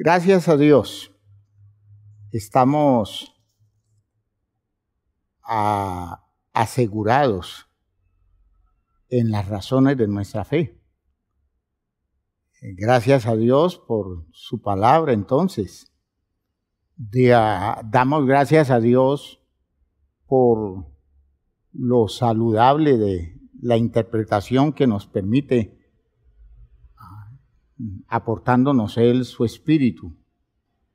Gracias a Dios, estamos asegurados en las razones de nuestra fe. Gracias a Dios por su palabra, entonces. Damos gracias a Dios por lo saludable de la interpretación que nos permite, aportándonos Él su espíritu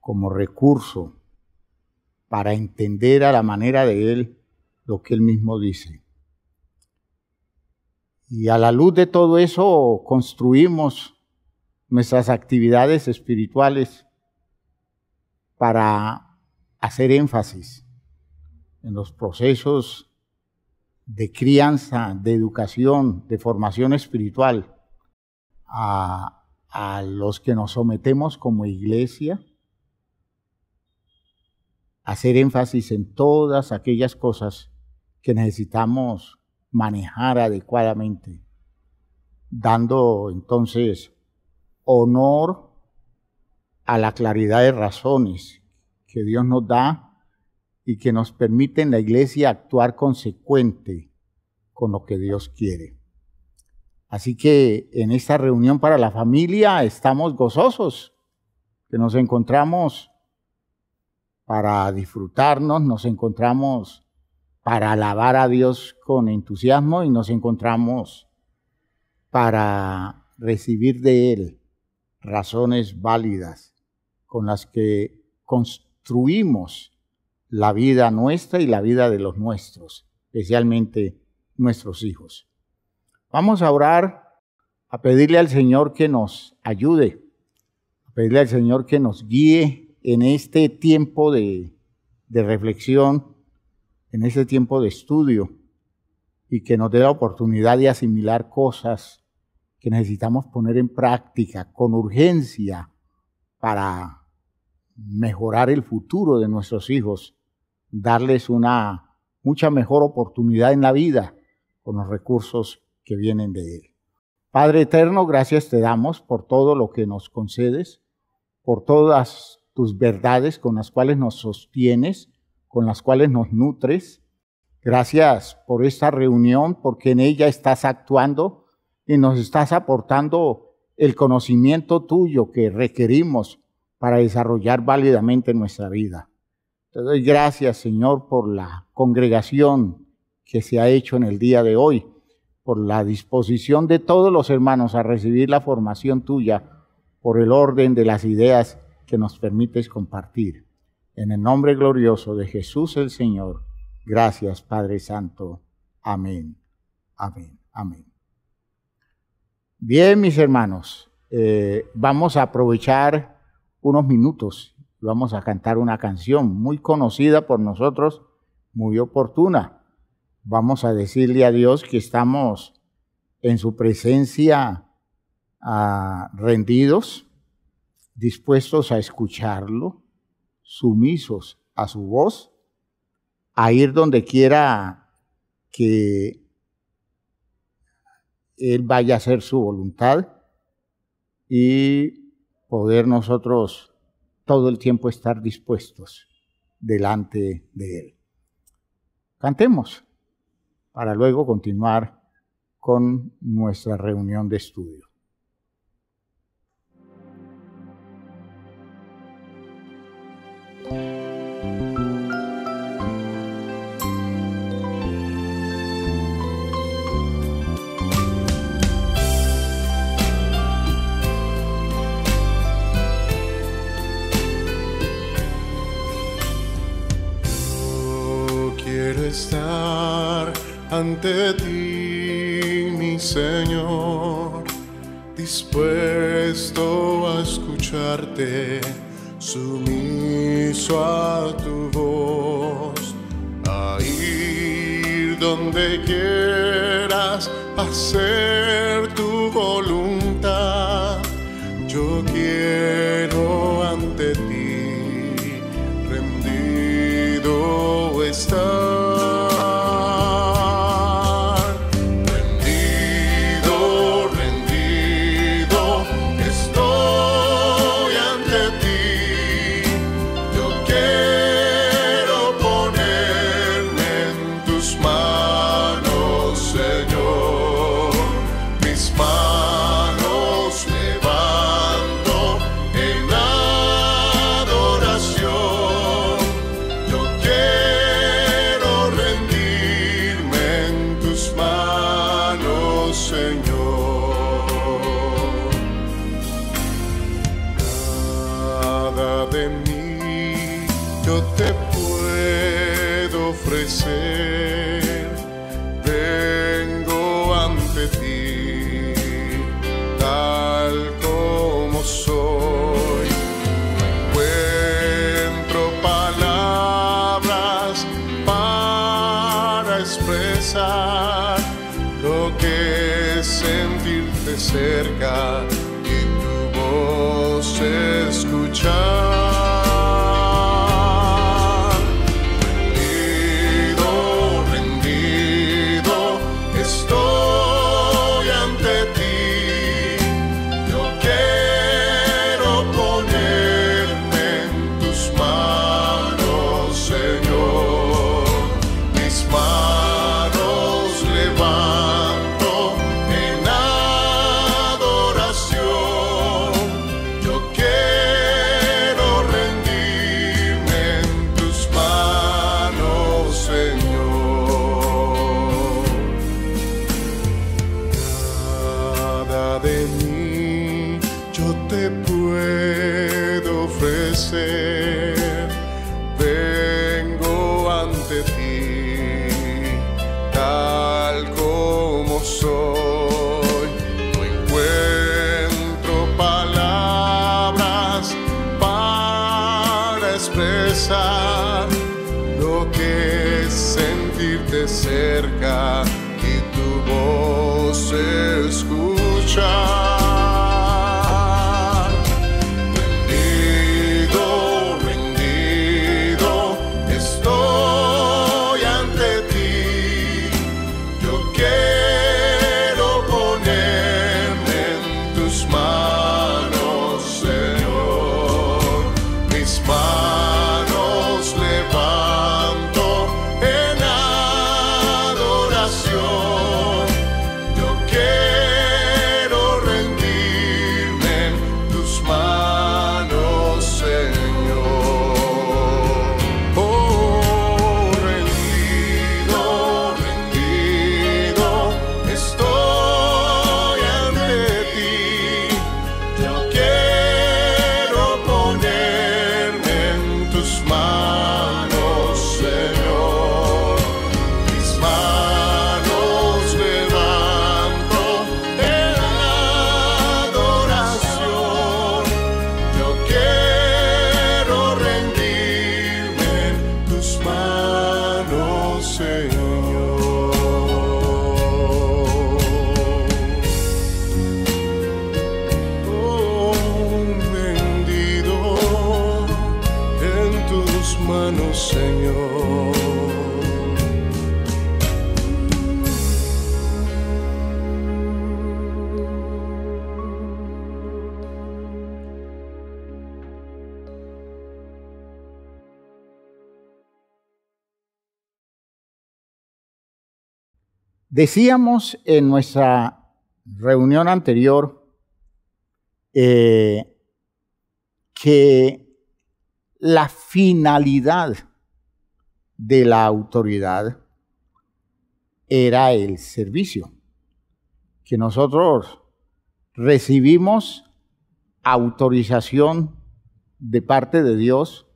como recurso para entender a la manera de Él lo que Él mismo dice. Y a la luz de todo eso construimos nuestras actividades espirituales para hacer énfasis en los procesos de crianza, de educación, de formación espiritual a los que nos sometemos como iglesia, hacer énfasis en todas aquellas cosas que necesitamos manejar adecuadamente, dando entonces honor a la claridad de razones que Dios nos da y que nos permite en la iglesia actuar consecuente con lo que Dios quiere. Así que en esta reunión para la familia estamos gozosos, que nos encontramos para disfrutarnos, nos encontramos para alabar a Dios con entusiasmo y nos encontramos para recibir de Él razones válidas con las que construimos la vida nuestra y la vida de los nuestros, especialmente nuestros hijos. Vamos a orar, a pedirle al Señor que nos ayude, a pedirle al Señor que nos guíe en este tiempo de reflexión, en este tiempo de estudio, y que nos dé la oportunidad de asimilar cosas que necesitamos poner en práctica con urgencia para mejorar el futuro de nuestros hijos, darles una mucha mejor oportunidad en la vida con los recursos que vienen de Él. Padre eterno, gracias te damos por todo lo que nos concedes, por todas tus verdades con las cuales nos sostienes, con las cuales nos nutres. Gracias por esta reunión, porque en ella estás actuando y nos estás aportando el conocimiento tuyo que requerimos para desarrollar válidamente nuestra vida. Te doy gracias, Señor, por la congregación que se ha hecho en el día de hoy, por la disposición de todos los hermanos a recibir la formación tuya, por el orden de las ideas que nos permites compartir. En el nombre glorioso de Jesús el Señor, gracias, Padre Santo. Amén, amén, amén. Bien, mis hermanos, vamos a aprovechar unos minutos. Vamos a cantar una canción muy conocida por nosotros, muy oportuna. Vamos a decirle a Dios que estamos en su presencia rendidos, dispuestos a escucharlo, sumisos a su voz, a ir donde quiera que Él vaya a hacer su voluntad y poder nosotros todo el tiempo estar dispuestos delante de Él. Cantemos para luego continuar con nuestra reunión de estudio. Estar ante ti, mi Señor, dispuesto a escucharte, sumiso a tu voz, a ir donde quieras, hacer tu voluntad. Yo quiero ante ti rendido estar. Rendido estoy ante ti. yo te puedo ofrecer. Vengo ante ti, tal como soy. No encuentro palabras para expresar lo que es sentirte cerca y tu voz escuchar. Decíamos en nuestra reunión anterior que la finalidad de la autoridad era el servicio, que nosotros recibimos autorización de parte de Dios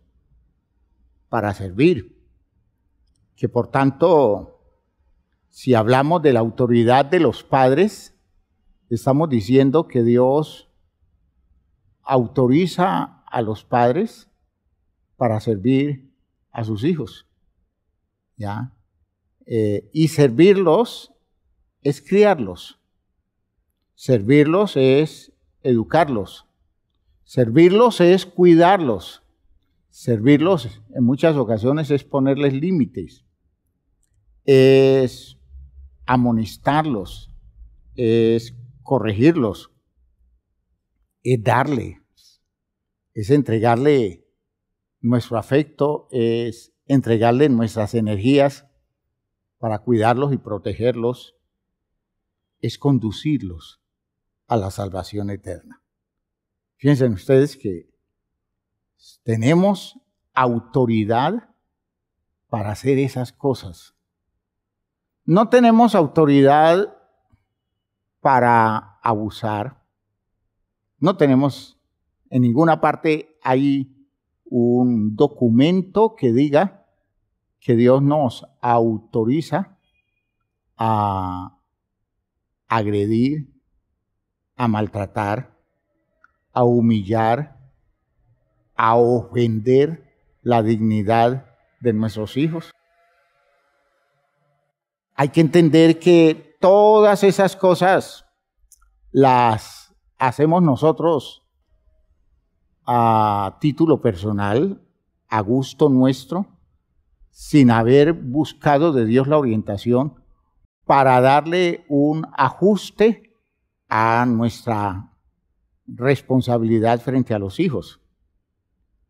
para servir, que por tanto, si hablamos de la autoridad de los padres, estamos diciendo que Dios autoriza a los padres para servir a sus hijos, ¿ya? Y servirlos es criarlos, servirlos es educarlos, servirlos es cuidarlos, servirlos en muchas ocasiones es ponerles límites, es amonestarlos, es corregirlos, es darle, es entregarle nuestro afecto, es entregarle nuestras energías para cuidarlos y protegerlos, es conducirlos a la salvación eterna. Fíjense ustedes que tenemos autoridad para hacer esas cosas. No tenemos autoridad para abusar. No tenemos, en ninguna parte hay un documento que diga que Dios nos autoriza a agredir, a maltratar, a humillar, a ofender la dignidad de nuestros hijos. Hay que entender que todas esas cosas las hacemos nosotros a título personal, a gusto nuestro, sin haber buscado de Dios la orientación para darle un ajuste a nuestra responsabilidad frente a los hijos.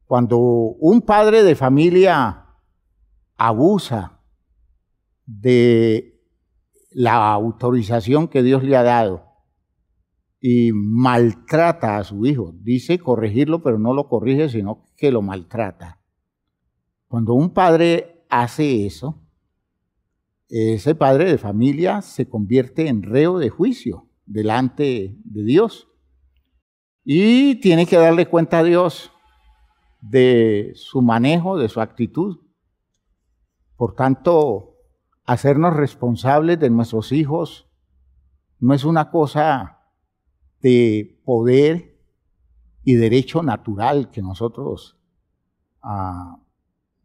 Cuando un padre de familia abusa de la autorización que Dios le ha dado y maltrata a su hijo, dice corregirlo, pero no lo corrige, sino que lo maltrata. Cuando un padre hace eso, ese padre de familia se convierte en reo de juicio delante de Dios. Y tiene que darle cuenta a Dios de su manejo, de su actitud. Por tanto, hacernos responsables de nuestros hijos no es una cosa de poder y derecho natural que nosotros,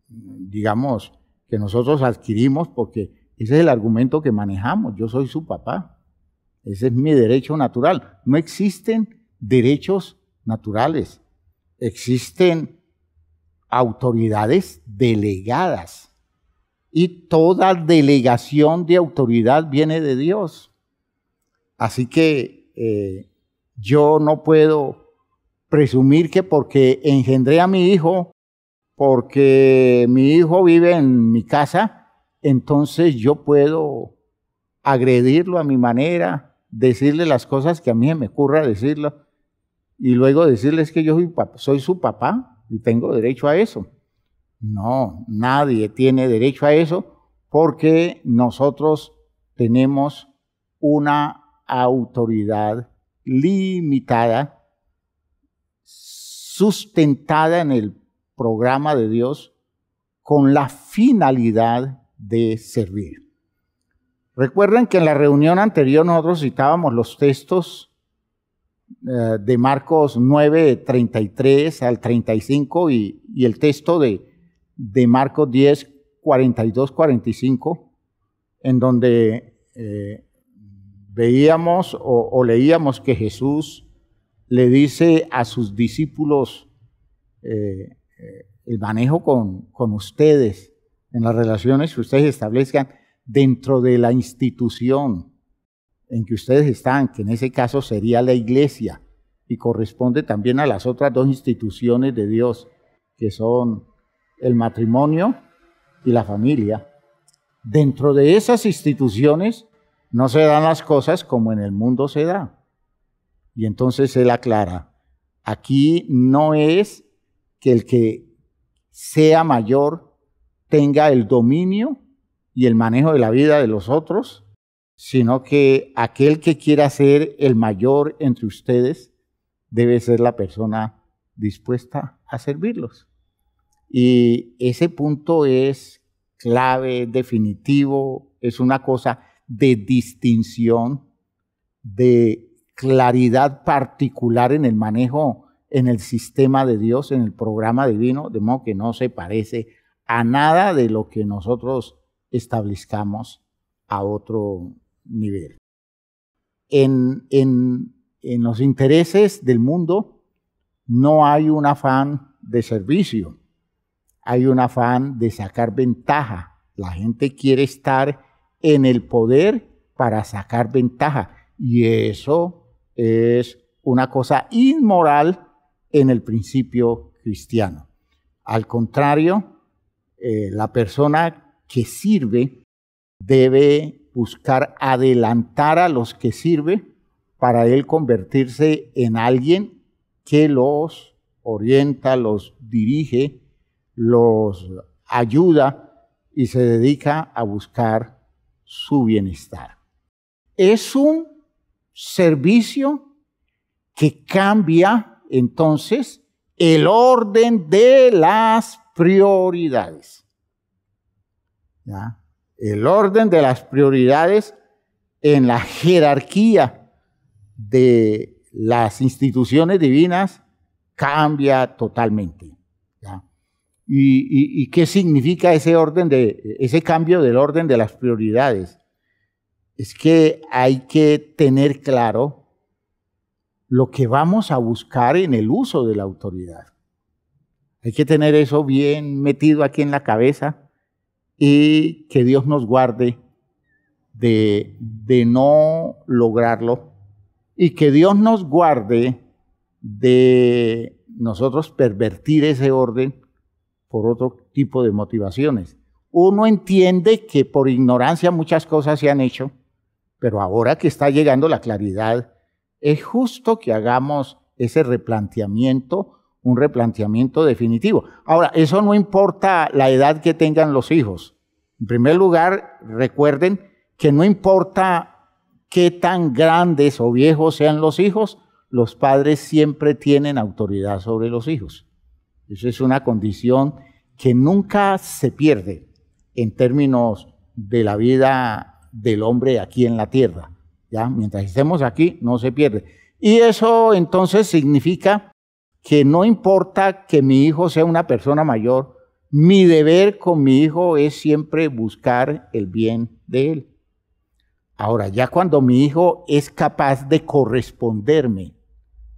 digamos, que nosotros adquirimos, porque ese es el argumento que manejamos. Yo soy su papá. Ese es mi derecho natural. No existen derechos naturales. Existen autoridades delegadas. Y toda delegación de autoridad viene de Dios. Así que yo no puedo presumir que porque engendré a mi hijo, porque mi hijo vive en mi casa, entonces yo puedo agredirlo a mi manera, decirle las cosas que a mí me ocurra decirlo, y luego decirles que yo soy su papá y tengo derecho a eso. No, nadie tiene derecho a eso, porque nosotros tenemos una autoridad limitada, sustentada en el programa de Dios, con la finalidad de servir. Recuerden que en la reunión anterior nosotros citábamos los textos de Marcos 9, 33 al 35 y el texto de Marcos 10, 42, 45, en donde veíamos o leíamos que Jesús le dice a sus discípulos el manejo con ustedes, en las relaciones que ustedes establezcan dentro de la institución en que ustedes están, que en ese caso sería la iglesia, y corresponde también a las otras dos instituciones de Dios, que son el matrimonio y la familia. Dentro de esas instituciones no se dan las cosas como en el mundo se da. Y entonces él aclara, aquí no es que el que sea mayor tenga el dominio y el manejo de la vida de los otros, sino que aquel que quiera ser el mayor entre ustedes debe ser la persona dispuesta a servirlos. Y ese punto es clave, definitivo, es una cosa de distinción, de claridad particular en el manejo, en el sistema de Dios, en el programa divino, de modo que no se parece a nada de lo que nosotros establezcamos a otro nivel. En los intereses del mundo no hay un afán de servicio, hay un afán de sacar ventaja. La gente quiere estar en el poder para sacar ventaja, y eso es una cosa inmoral en el principio cristiano. Al contrario, la persona que sirve debe buscar adelantar a los que sirve para él convertirse en alguien que los orienta, los dirige, los ayuda y se dedica a buscar su bienestar. Es un servicio que cambia entonces el orden de las prioridades. ¿Ya? El orden de las prioridades en la jerarquía de las instituciones divinas cambia totalmente. ¿Ya? ¿Y qué significa ese cambio del orden de las prioridades? Es que hay que tener claro lo que vamos a buscar en el uso de la autoridad. Hay que tener eso bien metido aquí en la cabeza y que Dios nos guarde de no lograrlo, y que Dios nos guarde de nosotros pervertir ese orden por otro tipo de motivaciones. Uno entiende que por ignorancia muchas cosas se han hecho, pero ahora que está llegando la claridad, es justo que hagamos ese replanteamiento, un replanteamiento definitivo. Ahora, eso no importa la edad que tengan los hijos. En primer lugar, recuerden que no importa qué tan grandes o viejos sean los hijos los padres siempre tienen autoridad sobre los hijos. Eso es una condición que nunca se pierde en términos de la vida del hombre aquí en la tierra. ¿Ya? Mientras estemos aquí, no se pierde. Y eso entonces significa que no importa que mi hijo sea una persona mayor, mi deber con mi hijo es siempre buscar el bien de él. Ahora, ya cuando mi hijo es capaz de corresponderme,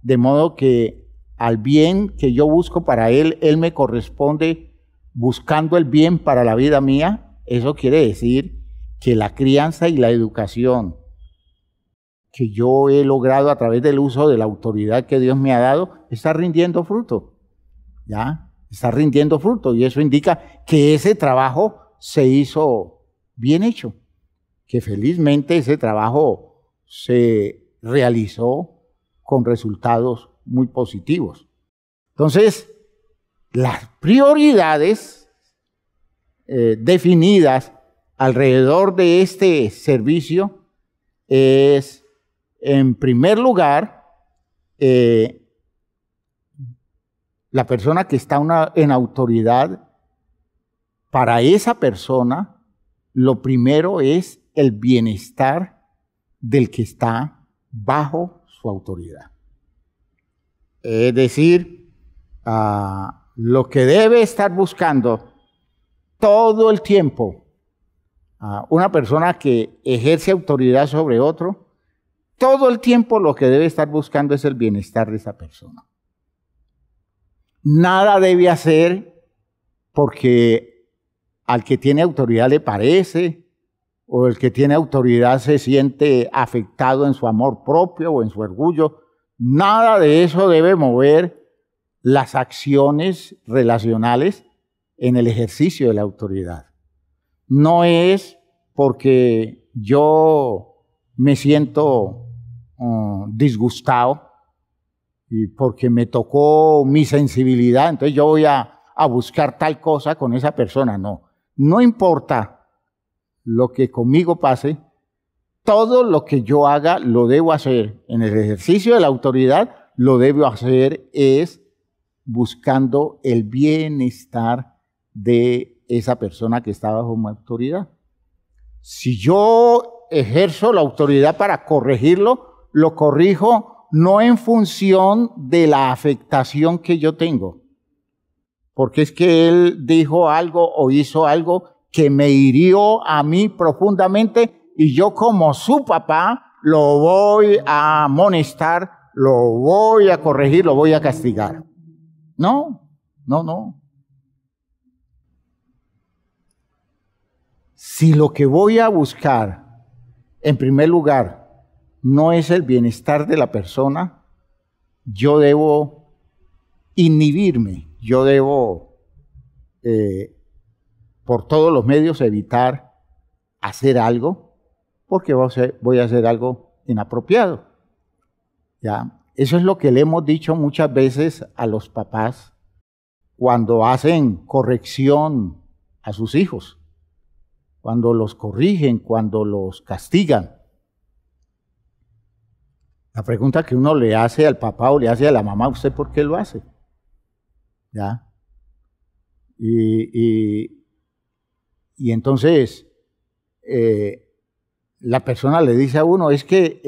de modo que al bien que yo busco para él, él me corresponde buscando el bien para la vida mía, eso quiere decir que la crianza y la educación que yo he logrado a través del uso de la autoridad que Dios me ha dado, está rindiendo fruto. ¿Ya? Está rindiendo fruto y eso indica que ese trabajo se hizo bien hecho, que felizmente ese trabajo se realizó con resultados muy positivos. Entonces, las prioridades definidas alrededor de este servicio es, en primer lugar, la persona que está en autoridad, para esa persona, lo primero es el bienestar del que está bajo su autoridad. Es decir, lo que debe estar buscando todo el tiempo una persona que ejerce autoridad sobre otro, todo el tiempo lo que debe estar buscando es el bienestar de esa persona. Nada debe hacer porque al que tiene autoridad le parece, o el que tiene autoridad se siente afectado en su amor propio o en su orgullo. Nada de eso debe mover las acciones relacionales en el ejercicio de la autoridad. No es porque yo me siento disgustado y porque me tocó mi sensibilidad, entonces yo voy a buscar tal cosa con esa persona. No importa lo que conmigo pase, todo lo que yo haga lo debo hacer en el ejercicio de la autoridad, lo debo hacer es buscando el bienestar de esa persona que está bajo mi autoridad. Si yo ejerzo la autoridad para corregirlo, lo corrijo no en función de la afectación que yo tengo, porque es que él dijo algo o hizo algo que me hirió a mí profundamente y yo como su papá lo voy a amonestar, lo voy a corregir, lo voy a castigar. No. Si lo que voy a buscar, en primer lugar, no es el bienestar de la persona, yo debo inhibirme, yo debo, por todos los medios, evitar hacer algo, porque voy a hacer algo inapropiado. ¿Ya? Eso es lo que le hemos dicho muchas veces a los papás cuando hacen corrección a sus hijos, cuando los corrigen, cuando los castigan. La pregunta que uno le hace al papá o le hace a la mamá, ¿usted por qué lo hace? ¿Ya? Y entonces la persona le dice a uno, es que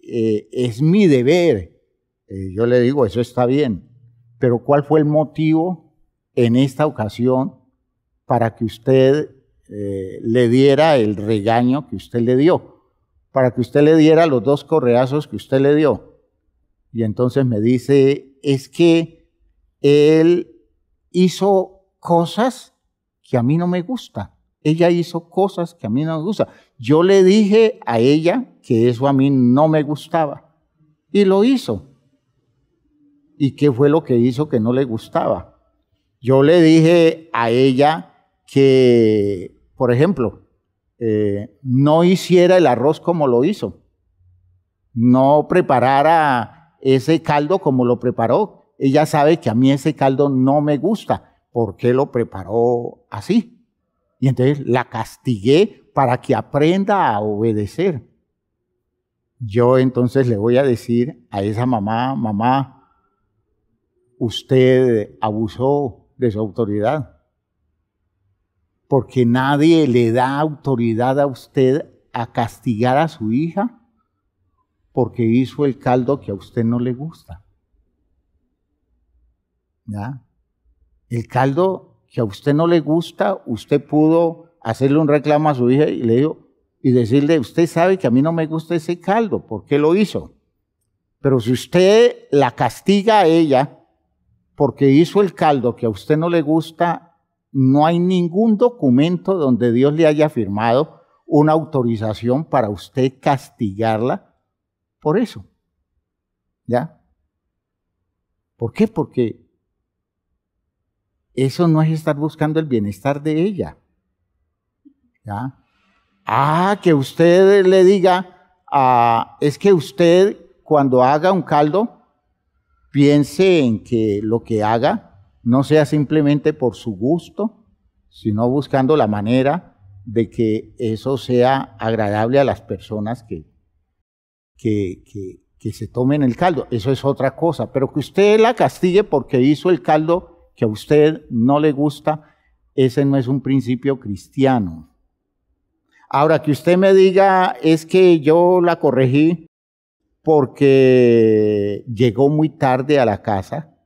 es mi deber. Yo le digo, eso está bien, pero ¿cuál fue el motivo en esta ocasión para que usted le diera el regaño que usted le dio? Para que usted le diera los 2 correazos que usted le dio. Y entonces me dice, es que él hizo cosas que a mí no me gustan. Ella hizo cosas que a mí no me gustan. Yo le dije a ella que eso a mí no me gustaba. Y lo hizo. ¿Y qué fue lo que hizo que no le gustaba? Yo le dije a ella que, por ejemplo, no hiciera el arroz como lo hizo, no preparara ese caldo como lo preparó. Ella sabe que a mí ese caldo no me gusta. ¿Por qué lo preparó así? Y entonces la castigué para que aprenda a obedecer. yo entonces le voy a decir a esa mamá, mamá, usted abusó de su autoridad, porque nadie le da autoridad a usted a castigar a su hija porque hizo el caldo que a usted no le gusta. ¿Ya? El caldo que a usted no le gusta, usted pudo hacerle un reclamo a su hija y le dijo, y decirle, usted sabe que a mí no me gusta ese caldo, ¿por qué lo hizo? Pero si usted la castiga a ella porque hizo el caldo que a usted no le gusta, no hay ningún documento donde Dios le haya firmado una autorización para usted castigarla por eso. ¿Ya? ¿Por qué? Porque eso no es estar buscando el bienestar de ella. ¿Ya? Que usted le diga, es que usted cuando haga un caldo, piense en que lo que haga no sea simplemente por su gusto, sino buscando la manera de que eso sea agradable a las personas que se tomen el caldo. Eso es otra cosa, pero que usted la castigue porque hizo el caldo que a usted no le gusta, ese no es un principio cristiano. Ahora, que usted me diga, es que yo la corregí porque llegó muy tarde a la casa,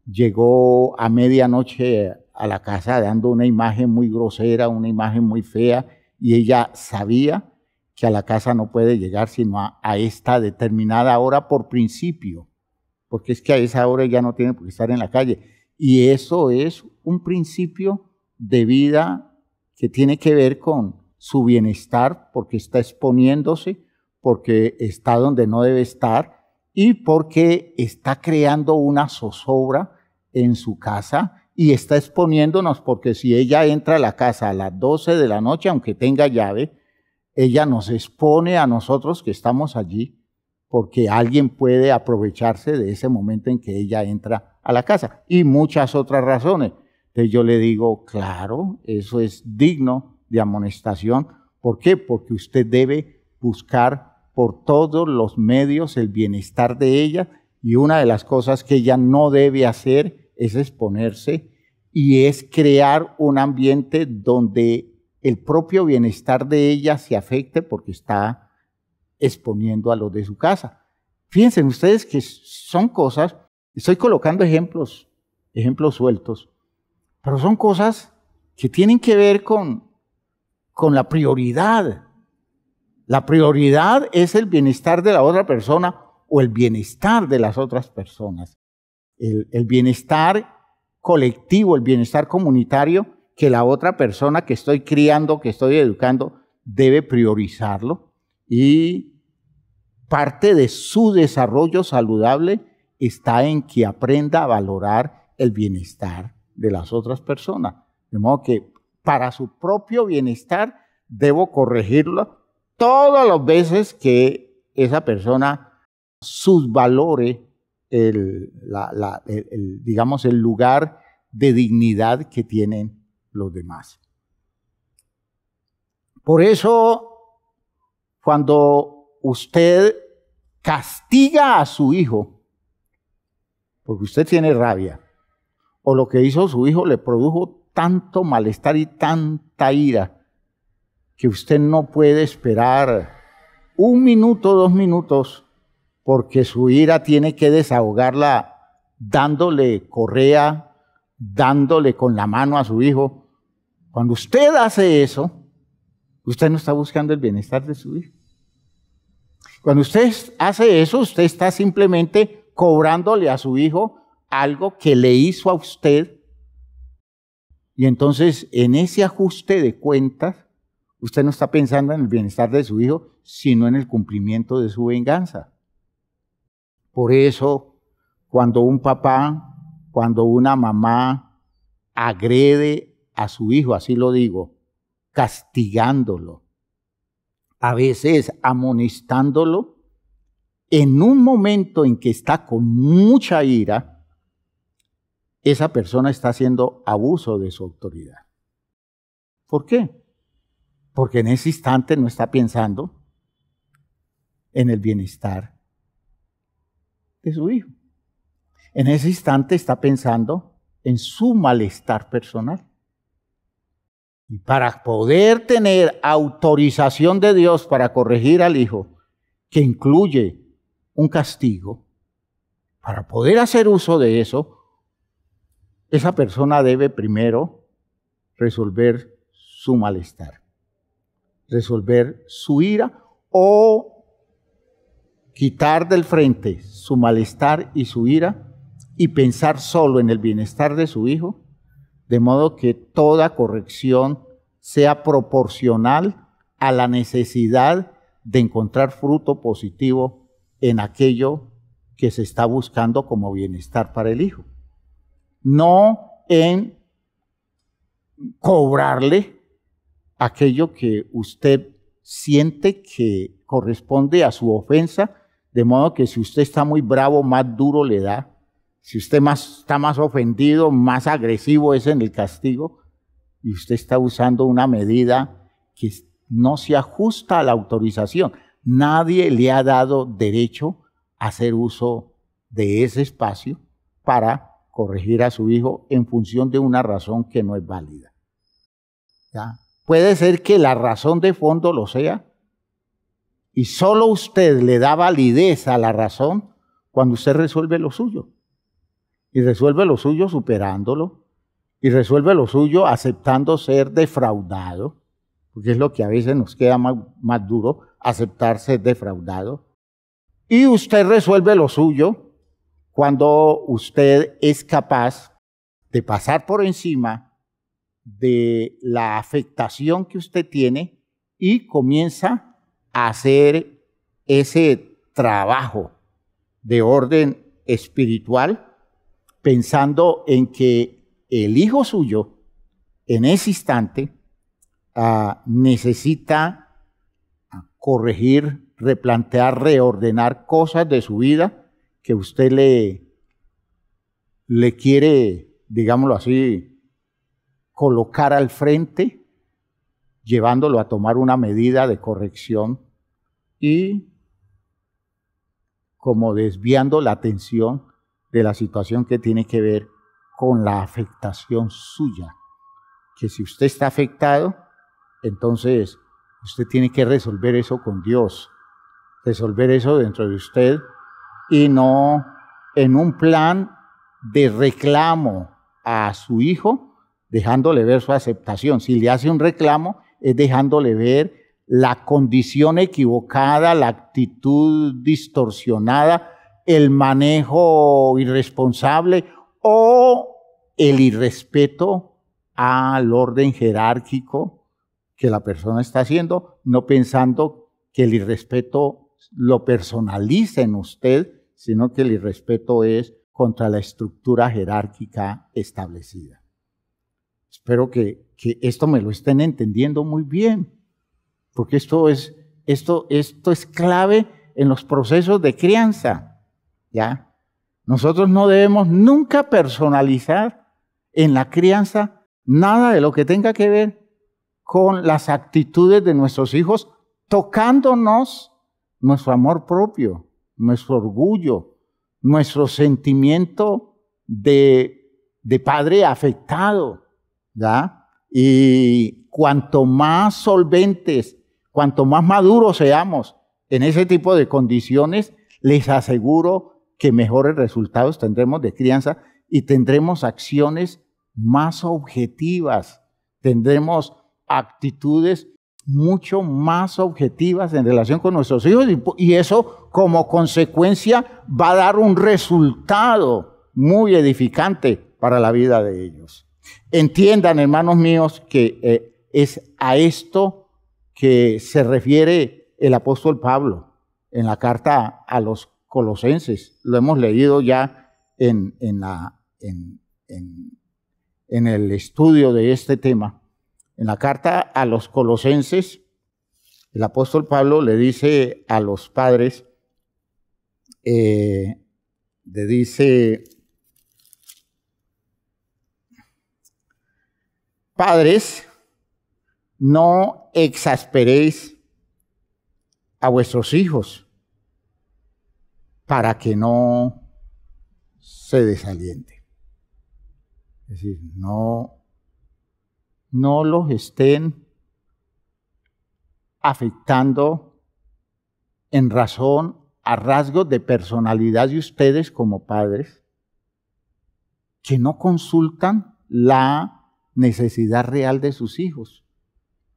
llegó a medianoche a la casa dando una imagen muy grosera, una imagen muy fea, y ella sabía que a la casa no puede llegar sino a esta determinada hora por principio, porque es que a esa hora ella no tiene por qué estar en la calle. Y eso es un principio de vida que tiene que ver con su bienestar, porque está exponiéndose, porque está donde no debe estar y porque está creando una zozobra en su casa y está exponiéndonos, porque si ella entra a la casa a las 12 de la noche, aunque tenga llave, ella nos expone a nosotros que estamos allí, porque alguien puede aprovecharse de ese momento en que ella entra a la casa y muchas otras razones. Entonces yo le digo, claro, eso es digno de amonestación. ¿Por qué? Porque usted debe buscar por todos los medios el bienestar de ella, y una de las cosas que ella no debe hacer es exponerse y es crear un ambiente donde el propio bienestar de ella se afecte porque está exponiendo a los de su casa. Fíjense ustedes que son cosas, estoy colocando ejemplos sueltos, pero son cosas que tienen que ver con la prioridad. La prioridad es el bienestar de la otra persona o el bienestar de las otras personas. El bienestar colectivo, el bienestar comunitario, que la otra persona que estoy criando, que estoy educando, debe priorizarlo. Y parte de su desarrollo saludable está en que aprenda a valorar el bienestar de las otras personas. De modo que para su propio bienestar debo corregirlo todas las veces que esa persona subvalore digamos, el lugar de dignidad que tienen los demás. Por eso, cuando usted castiga a su hijo, porque usted tiene rabia, o lo que hizo su hijo le produjo tanto malestar y tanta ira, que usted no puede esperar 1 minuto, 2 minutos, porque su ira tiene que desahogarla dándole correa, dándole con la mano a su hijo. Cuando usted hace eso, usted no está buscando el bienestar de su hijo. Cuando usted hace eso, usted está simplemente cobrándole a su hijo algo que le hizo a usted. Y entonces, en ese ajuste de cuentas, usted no está pensando en el bienestar de su hijo, sino en el cumplimiento de su venganza. Por eso, cuando un papá, cuando una mamá agrede a su hijo, así lo digo, castigándolo, a veces amonestándolo, en un momento en que está con mucha ira, esa persona está haciendo abuso de su autoridad. ¿Por qué? Porque en ese instante no está pensando en el bienestar de su hijo. En ese instante está pensando en su malestar personal. Y para poder tener autorización de Dios para corregir al hijo, que incluye un castigo, para poder hacer uso de eso, esa persona debe primero resolver su malestar, resolver su ira o quitar del frente su malestar y su ira y pensar solo en el bienestar de su hijo, de modo que toda corrección sea proporcional a la necesidad de encontrar fruto positivo en aquello que se está buscando como bienestar para el hijo. No en cobrarle aquello que usted siente que corresponde a su ofensa, de modo que si usted está muy bravo, más duro le da. Si usted está más ofendido, más agresivo es en el castigo, y usted está usando una medida que no se ajusta a la autorización. Nadie le ha dado derecho a hacer uso de ese espacio para corregir a su hijo en función de una razón que no es válida. ¿Ya? Puede ser que la razón de fondo lo sea, y solo usted le da validez a la razón cuando usted resuelve lo suyo. Y resuelve lo suyo superándolo, y resuelve lo suyo aceptando ser defraudado, porque es lo que a veces nos queda más duro, aceptar ser defraudado. Y usted resuelve lo suyo cuando usted es capaz de pasar por encima de la afectación que usted tiene y comienza a hacer ese trabajo de orden espiritual, pensando en que el hijo suyo en ese instante necesita corregir, replantear, reordenar cosas de su vida que usted le quiere, digámoslo así, colocar al frente, llevándolo a tomar una medida de corrección y como desviando la atención de la situación que tiene que ver con la afectación suya. Que si usted está afectado, entonces usted tiene que resolver eso con Dios, resolver eso dentro de usted y no en un plan de reclamo a su hijo, dejándole ver su aceptación. Si le hace un reclamo, es dejándole ver la condición equivocada, la actitud distorsionada, el manejo irresponsable o el irrespeto al orden jerárquico que la persona está haciendo, no pensando que el irrespeto lo personaliza en usted, sino que el irrespeto es contra la estructura jerárquica establecida. Espero que esto me lo estén entendiendo muy bien, porque esto es clave en los procesos de crianza. ¿Ya? Nosotros no debemos nunca personalizar en la crianza nada de lo que tenga que ver con las actitudes de nuestros hijos, tocándonos nuestro amor propio, nuestro orgullo, nuestro sentimiento de padre afectado, ¿ya? Y cuanto más solventes, cuanto más maduros seamos en ese tipo de condiciones, les aseguro que mejores resultados tendremos de crianza y tendremos acciones más objetivas, tendremos actitudes mucho más objetivas en relación con nuestros hijos y eso como consecuencia va a dar un resultado muy edificante para la vida de ellos. Entiendan, hermanos míos, que es a esto que se refiere el apóstol Pablo en la carta a los Colosenses. Lo hemos leído ya en el estudio de este tema. En la carta a los Colosenses, el apóstol Pablo le dice a los padres, le dice, padres, no exasperéis a vuestros hijos, para que no se desaliente. Es decir, no los estén afectando en razón a rasgos de personalidad de ustedes como padres, que no consultan la necesidad real de sus hijos,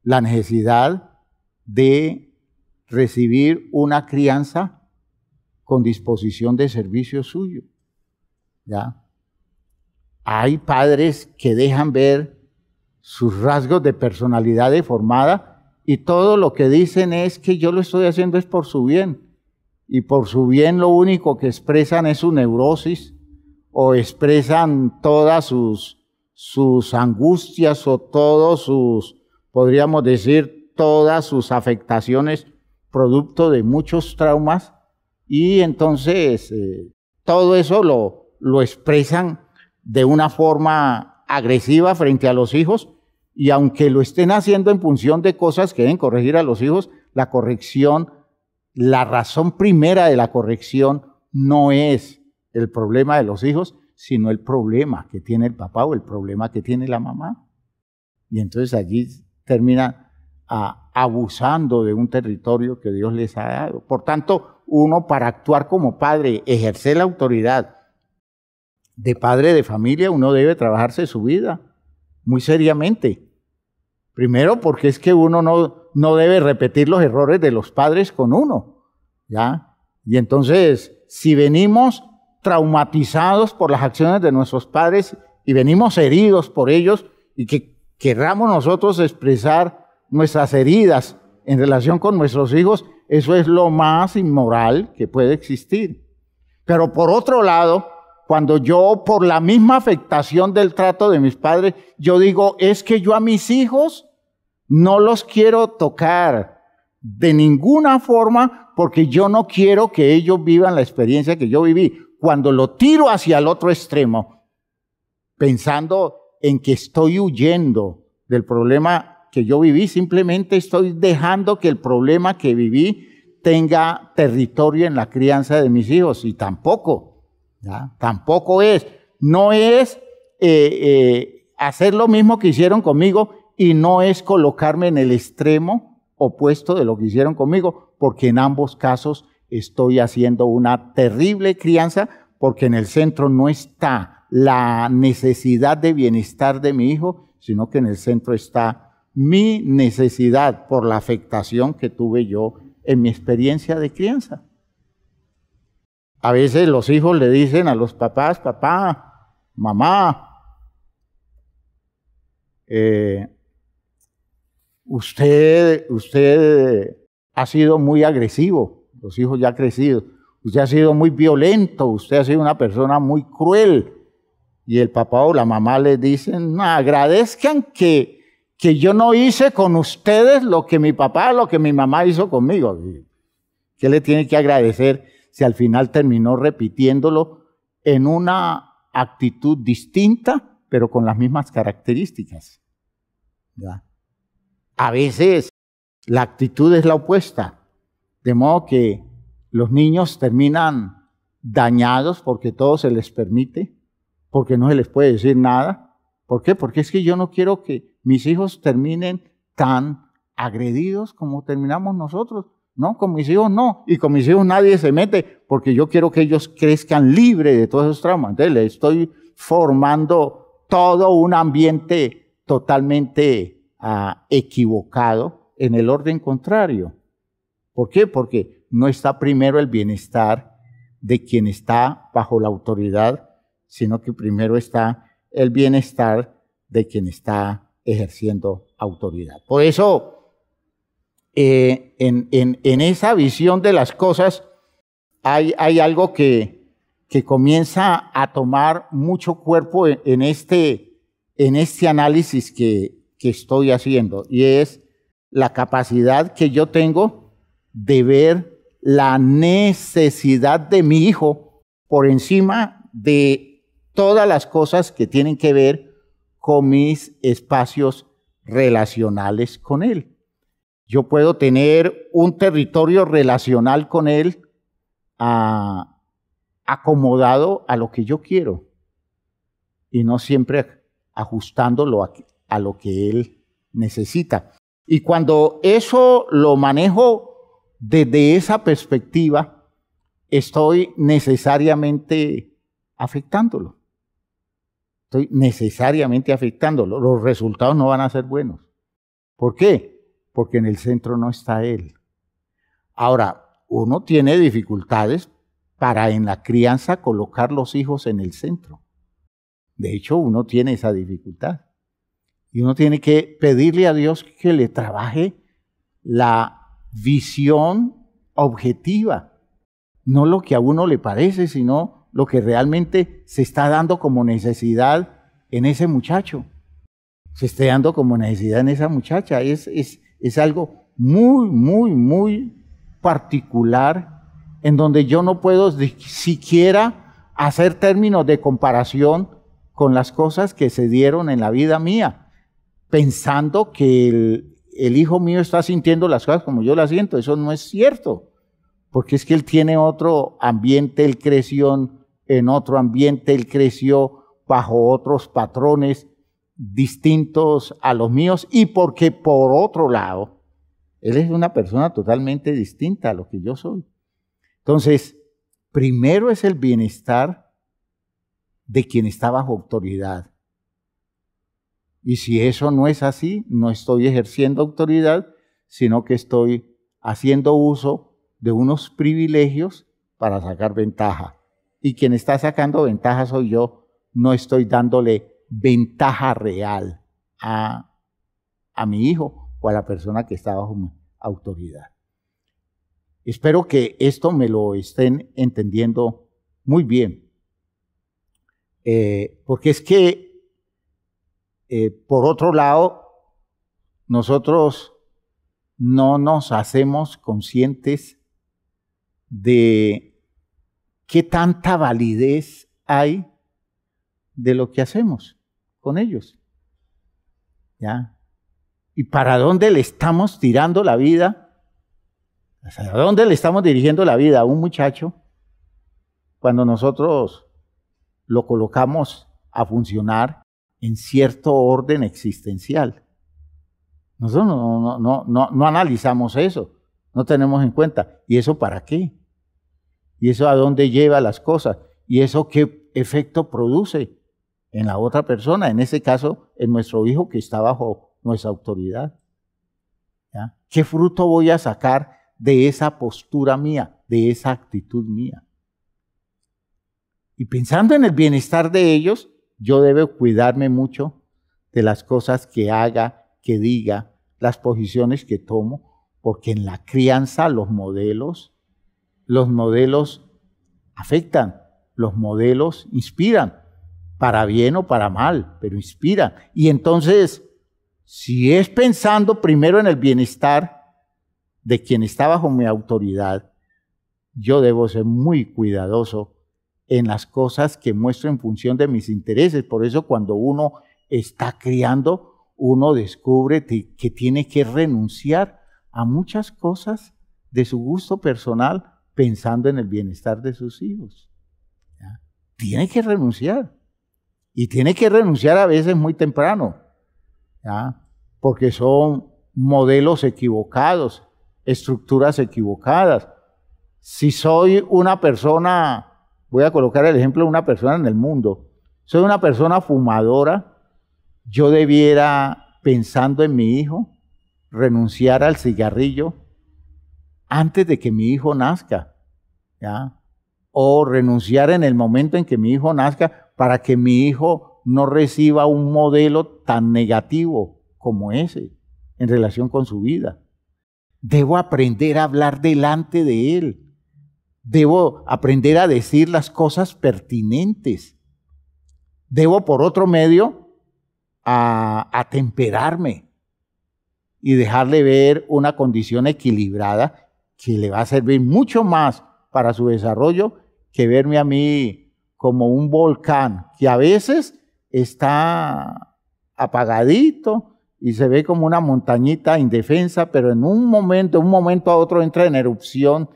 la necesidad de recibir una crianza con disposición de servicio suyo. ¿Ya? Hay padres que dejan ver sus rasgos de personalidad deformada y todo lo que dicen es que yo lo estoy haciendo es por su bien. Y por su bien lo único que expresan es su neurosis o expresan todas sus angustias o todos sus, podríamos decir, todas sus afectaciones producto de muchos traumas, y entonces todo eso lo expresan de una forma agresiva frente a los hijos, y aunque lo estén haciendo en función de cosas que deben corregir a los hijos, la corrección, la razón primera de la corrección no es el problema de los hijos, sino el problema que tiene el papá o el problema que tiene la mamá. Y entonces allí termina abusando de un territorio que Dios les ha dado. Por tanto, uno para actuar como padre, ejercer la autoridad de padre de familia, uno debe trabajarse su vida muy seriamente. Primero, porque es que uno no debe repetir los errores de los padres con uno, ¿ya? Y entonces, si venimos traumatizados por las acciones de nuestros padres y venimos heridos por ellos, y que querramos nosotros expresar nuestras heridas en relación con nuestros hijos, eso es lo más inmoral que puede existir. Pero por otro lado, cuando yo, por la misma afectación del trato de mis padres, yo digo, es que yo a mis hijos no los quiero tocar de ninguna forma porque yo no quiero que ellos vivan la experiencia que yo viví. Cuando lo tiro hacia el otro extremo, pensando en que estoy huyendo del problema que yo viví, simplemente estoy dejando que el problema que viví tenga territorio en la crianza de mis hijos, y tampoco, ¿ya? Tampoco no es hacer lo mismo que hicieron conmigo, y no es colocarme en el extremo opuesto de lo que hicieron conmigo, porque en ambos casos estoy haciendo una terrible crianza, porque en el centro no está la necesidad de bienestar de mi hijo, sino que en el centro está mi necesidad por la afectación que tuve yo en mi experiencia de crianza. A veces los hijos le dicen a los papás, papá, mamá, usted ha sido muy agresivo, los hijos ya crecidos, usted ha sido muy violento, usted ha sido una persona muy cruel. Y el papá o la mamá les dicen, no, agradezcan que yo no hice con ustedes lo que mi papá, lo que mi mamá hizo conmigo. ¿Qué le tiene que agradecer si al final terminó repitiéndolo en una actitud distinta, pero con las mismas características? ¿Ya? A veces la actitud es la opuesta, de modo que los niños terminan dañados porque todo se les permite, porque no se les puede decir nada. ¿Por qué? Porque es que yo no quiero que mis hijos terminen tan agredidos como terminamos nosotros. No, con mis hijos no. Y con mis hijos nadie se mete, porque yo quiero que ellos crezcan libres de todos esos traumas. Entonces les estoy formando todo un ambiente totalmente equivocado en el orden contrario. ¿Por qué? Porque no está primero el bienestar de quien está bajo la autoridad, sino que primero está el bienestar de quien está ejerciendo autoridad. Por eso, en esa visión de las cosas, hay algo que comienza a tomar mucho cuerpo en este análisis que estoy haciendo, y es la capacidad que yo tengo de ver la necesidad de mi hijo por encima de todas las cosas que tienen que ver con mis espacios relacionales con él. Yo puedo tener un territorio relacional con él acomodado a lo que yo quiero y no siempre ajustándolo a lo que él necesita. Y cuando eso lo manejo desde esa perspectiva, estoy necesariamente afectándolo. Estoy necesariamente afectándolo. Los resultados no van a ser buenos. ¿Por qué? Porque en el centro no está él. Ahora, uno tiene dificultades para en la crianza colocar los hijos en el centro. De hecho, uno tiene esa dificultad. Y uno tiene que pedirle a Dios que le trabaje la visión objetiva. No lo que a uno le parece, sino lo que realmente se está dando como necesidad en ese muchacho. Se está dando como necesidad en esa muchacha. Es algo muy, muy, muy particular en donde yo no puedo siquiera hacer términos de comparación con las cosas que se dieron en la vida mía, pensando que el hijo mío está sintiendo las cosas como yo las siento. Eso no es cierto, porque es que él tiene otro ambiente, él creció en otro ambiente, él creció bajo otros patrones distintos a los míos, y porque por otro lado, él es una persona totalmente distinta a lo que yo soy. Entonces, primero es el bienestar de quien está bajo autoridad. Y si eso no es así, no estoy ejerciendo autoridad, sino que estoy haciendo uso de unos privilegios para sacar ventaja. Y quien está sacando ventaja soy yo, no estoy dándole ventaja real a mi hijo o a la persona que está bajo mi autoridad. Espero que esto me lo estén entendiendo muy bien. Porque es que, por otro lado, nosotros no nos hacemos conscientes de qué tanta validez hay de lo que hacemos con ellos. ¿Ya? ¿Y para dónde le estamos tirando la vida? ¿Hacia dónde le estamos dirigiendo la vida a un muchacho cuando nosotros lo colocamos a funcionar en cierto orden existencial? Nosotros no analizamos eso, no tenemos en cuenta. ¿Y eso para qué? ¿Y eso a dónde lleva las cosas? ¿Y eso qué efecto produce en la otra persona? En ese caso, en nuestro hijo que está bajo nuestra autoridad. ¿Ya? ¿Qué fruto voy a sacar de esa postura mía, de esa actitud mía? Y pensando en el bienestar de ellos, yo debo cuidarme mucho de las cosas que haga, que diga, las posiciones que tomo, porque en la crianza los modelos afectan, los modelos inspiran, para bien o para mal, pero inspiran. Y entonces, si es pensando primero en el bienestar de quien está bajo mi autoridad, yo debo ser muy cuidadoso en las cosas que muestro en función de mis intereses. Por eso cuando uno está criando, uno descubre que tiene que renunciar a muchas cosas de su gusto personal pensando en el bienestar de sus hijos. ¿Ya? Tiene que renunciar. Y tiene que renunciar a veces muy temprano. ¿Ya? Porque son modelos equivocados, estructuras equivocadas. Si soy una persona, voy a colocar el ejemplo de una persona en el mundo, soy una persona fumadora, yo debiera, pensando en mi hijo, renunciar al cigarrillo antes de que mi hijo nazca, ¿ya? O renunciar en el momento en que mi hijo nazca para que mi hijo no reciba un modelo tan negativo como ese en relación con su vida. Debo aprender a hablar delante de él. Debo aprender a decir las cosas pertinentes. Debo, por otro medio, a temperarme y dejarle ver una condición equilibrada que le va a servir mucho más para su desarrollo que verme a mí como un volcán que a veces está apagadito y se ve como una montañita indefensa, pero en un momento a otro entra en erupción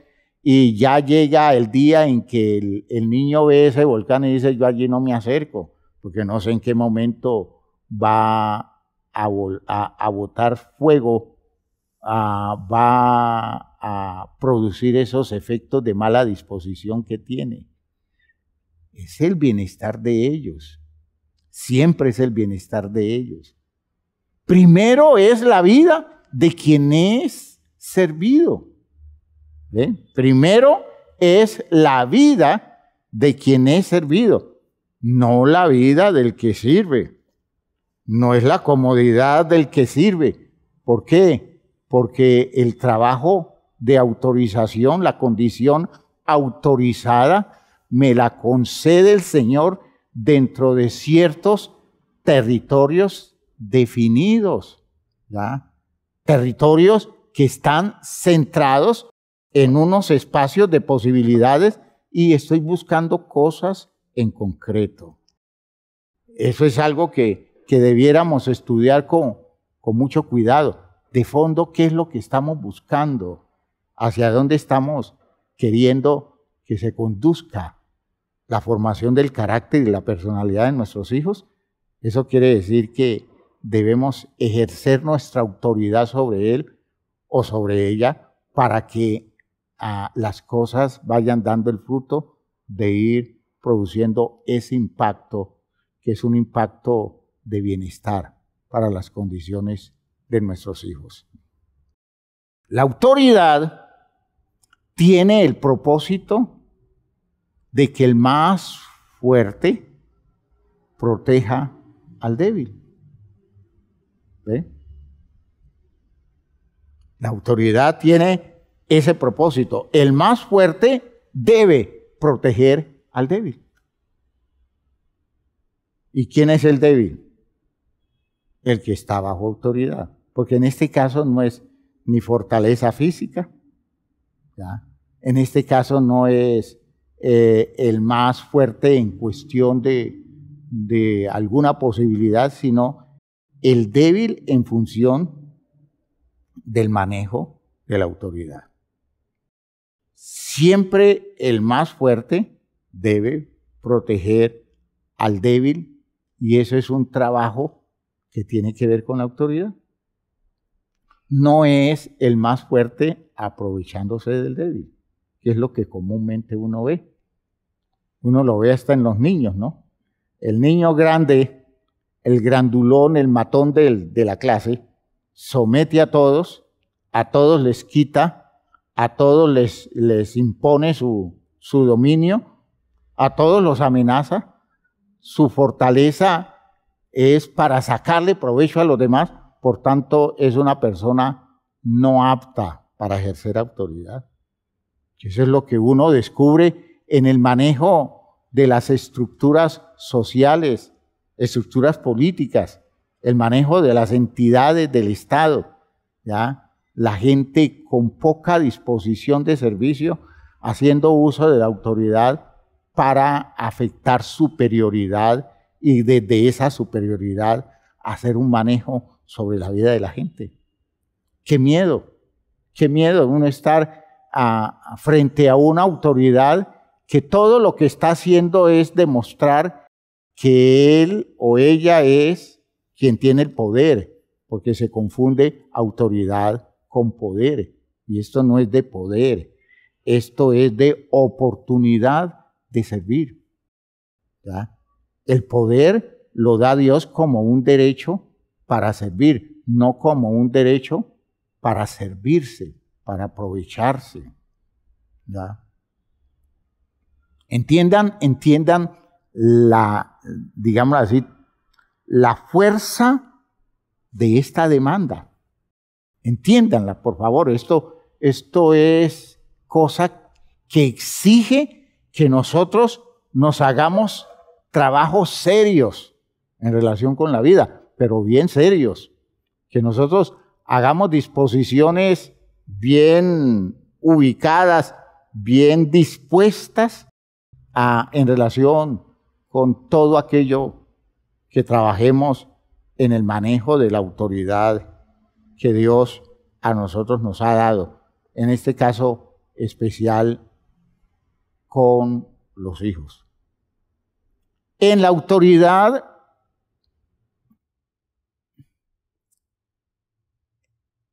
y ya llega el día en que el niño ve ese volcán y dice, yo allí no me acerco, porque no sé en qué momento va a botar fuego, va a producir esos efectos de mala disposición que tiene. Es el bienestar de ellos, siempre es el bienestar de ellos. Primero es la vida de quien es servido. ¿Ven? Primero es la vida de quien es servido, no la vida del que sirve. No es la comodidad del que sirve. ¿Por qué? Porque el trabajo de autorización, la condición autorizada, me la concede el Señor dentro de ciertos territorios definidos, ¿ya? Territorios que están centrados en unos espacios de posibilidades y estoy buscando cosas en concreto. Eso es algo que debiéramos estudiar con mucho cuidado. De fondo, ¿qué es lo que estamos buscando? ¿Hacia dónde estamos queriendo que se conduzca la formación del carácter y la personalidad de nuestros hijos? Eso quiere decir que debemos ejercer nuestra autoridad sobre él o sobre ella para que las cosas vayan dando el fruto de ir produciendo ese impacto, que es un impacto de bienestar para las condiciones de nuestros hijos. La autoridad tiene el propósito de que el más fuerte proteja al débil. ¿Ve? La autoridad tiene ese propósito. El más fuerte debe proteger al débil. ¿Y quién es el débil? El que está bajo autoridad. Porque en este caso no es ni fortaleza física, ¿ya? En este caso no es el más fuerte en cuestión de alguna posibilidad, sino el débil en función del manejo de la autoridad. Siempre el más fuerte debe proteger al débil y eso es un trabajo que tiene que ver con la autoridad. No es el más fuerte aprovechándose del débil, que es lo que comúnmente uno ve. Uno lo ve hasta en los niños, ¿no? El niño grande, el grandulón, el matón de la clase, somete a todos les quita, a todos les impone su dominio, a todos los amenaza. Su fortaleza es para sacarle provecho a los demás, por tanto es una persona no apta para ejercer autoridad. Eso es lo que uno descubre en el manejo de las estructuras sociales, estructuras políticas, el manejo de las entidades del Estado, ¿ya? La gente con poca disposición de servicio, haciendo uso de la autoridad para afectar superioridad y desde esa superioridad hacer un manejo sobre la vida de la gente. ¡Qué miedo uno estar frente a una autoridad que todo lo que está haciendo es demostrar que él o ella es quien tiene el poder, porque se confunde autoridad con poder. Y esto no es de poder, esto es de oportunidad de servir, ¿ya? El poder lo da Dios como un derecho para servir, no como un derecho para servirse, para aprovecharse, ¿ya? Entiendan digamos así, la fuerza de esta demanda. Entiéndanla, por favor. Esto es cosa que exige que nosotros nos hagamos trabajos serios en relación con la vida, pero bien serios. Que nosotros hagamos disposiciones bien ubicadas, bien dispuestas en relación con todo aquello que trabajemos en el manejo de la autoridad que Dios a nosotros nos ha dado. En este caso, especial con los hijos. En la autoridad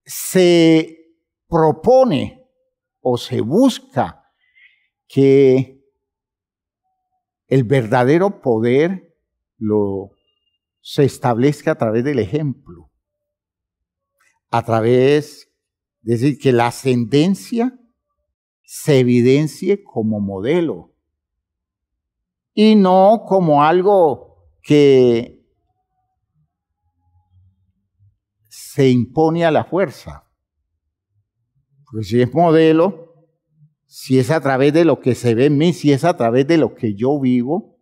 se propone o se busca que el verdadero poder se establezca a través del ejemplo, a través, es decir, que la ascendencia se evidencie como modelo y no como algo que se impone a la fuerza. Porque si es modelo, si es a través de lo que se ve en mí, si es a través de lo que yo vivo,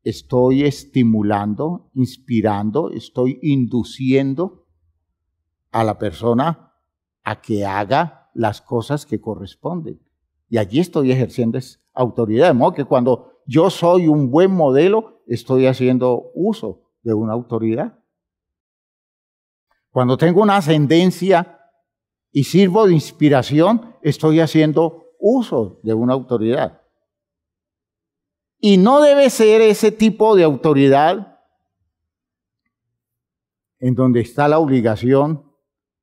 estoy estimulando, inspirando, estoy induciendo a la persona a que haga las cosas que corresponden. Y allí estoy ejerciendo autoridad. De modo que cuando yo soy un buen modelo, estoy haciendo uso de una autoridad. Cuando tengo una ascendencia y sirvo de inspiración, estoy haciendo uso de una autoridad. Y no debe ser ese tipo de autoridad en donde está la obligación,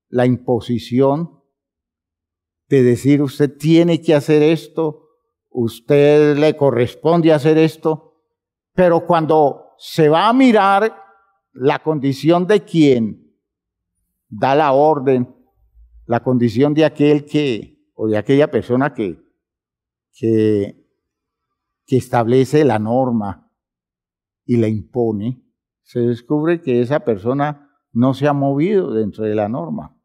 la imposición de decir usted tiene que hacer esto, usted le corresponde hacer esto, pero cuando se va a mirar la condición de quien da la orden, la condición de aquel o de aquella persona que establece la norma y la impone, se descubre que esa persona no se ha movido dentro de la norma.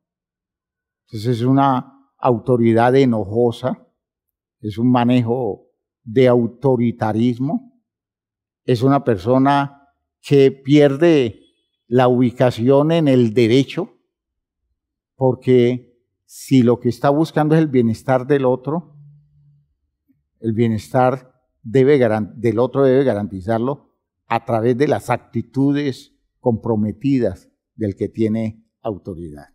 Entonces es una autoridad enojosa, es un manejo de autoritarismo, es una persona que pierde la ubicación en el derecho, porque si lo que está buscando es el bienestar del otro, el bienestar del otro debe garantizarlo a través de las actitudes comprometidas del que tiene autoridad.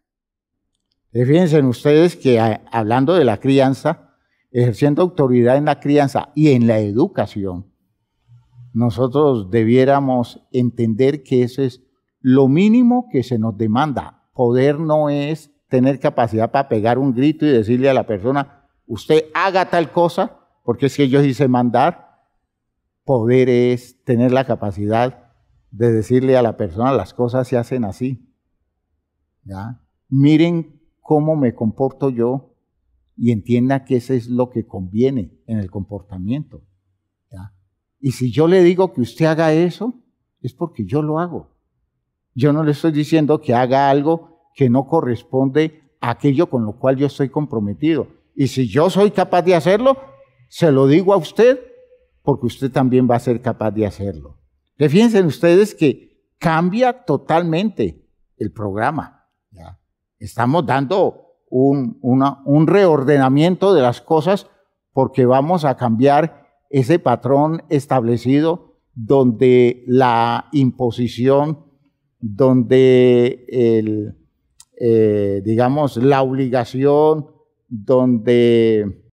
Fíjense ustedes que hablando de la crianza, ejerciendo autoridad en la crianza y en la educación, nosotros debiéramos entender que eso es lo mínimo que se nos demanda. Poder no es tener capacidad para pegar un grito y decirle a la persona, usted haga tal cosa, porque es que yo hice mandar. Poder es tener la capacidad de decirle a la persona, las cosas se hacen así. ¿Ya? Miren cómo me comporto yo y entienda que eso es lo que conviene en el comportamiento. ¿Ya? Y si yo le digo que usted haga eso, es porque yo lo hago. Yo no le estoy diciendo que haga algo que no corresponde a aquello con lo cual yo estoy comprometido. Y si yo soy capaz de hacerlo, se lo digo a usted, porque usted también va a ser capaz de hacerlo. Fíjense ustedes que cambia totalmente el programa. ¿Ya? Estamos dando un reordenamiento de las cosas porque vamos a cambiar ese patrón establecido donde la imposición, donde digamos la obligación, donde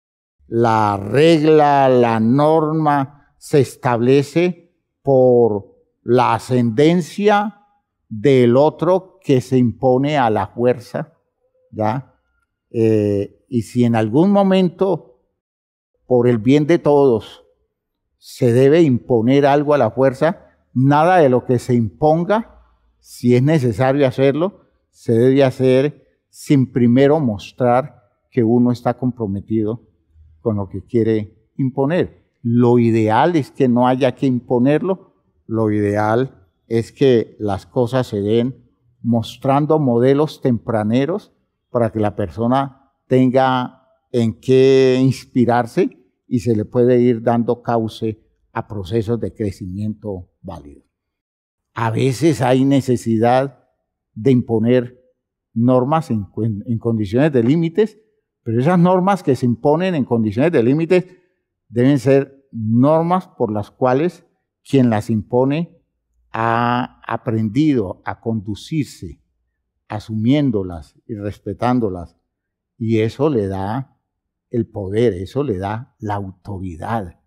la regla, la norma se establece por la ascendencia del otro que se impone a la fuerza, ¿ya? Y si en algún momento, por el bien de todos, se debe imponer algo a la fuerza, nada de lo que se imponga, si es necesario hacerlo, se debe hacer sin primero mostrar que uno está comprometido con lo que quiere imponer. Lo ideal es que no haya que imponerlo, lo ideal es que las cosas se den mostrando modelos tempraneros para que la persona tenga en qué inspirarse y se le puede ir dando cauce a procesos de crecimiento válidos. A veces hay necesidad de imponer normas en condiciones de límites, pero esas normas que se imponen en condiciones de límites deben ser normas por las cuales quien las impone ha aprendido a conducirse, asumiéndolas y respetándolas. Y eso le da el poder, eso le da la autoridad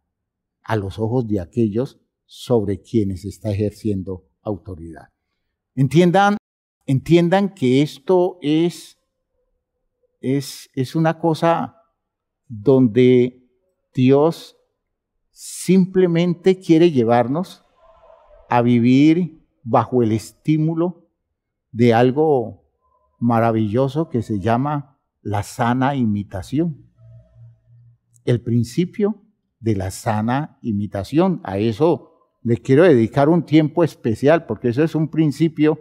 a los ojos de aquellos sobre quienes está ejerciendo autoridad. Entiendan que esto es una cosa donde Dios simplemente quiere llevarnos a vivir bajo el estímulo de algo maravilloso que se llama la sana imitación. El principio de la sana imitación. A eso le quiero dedicar un tiempo especial porque eso es un principio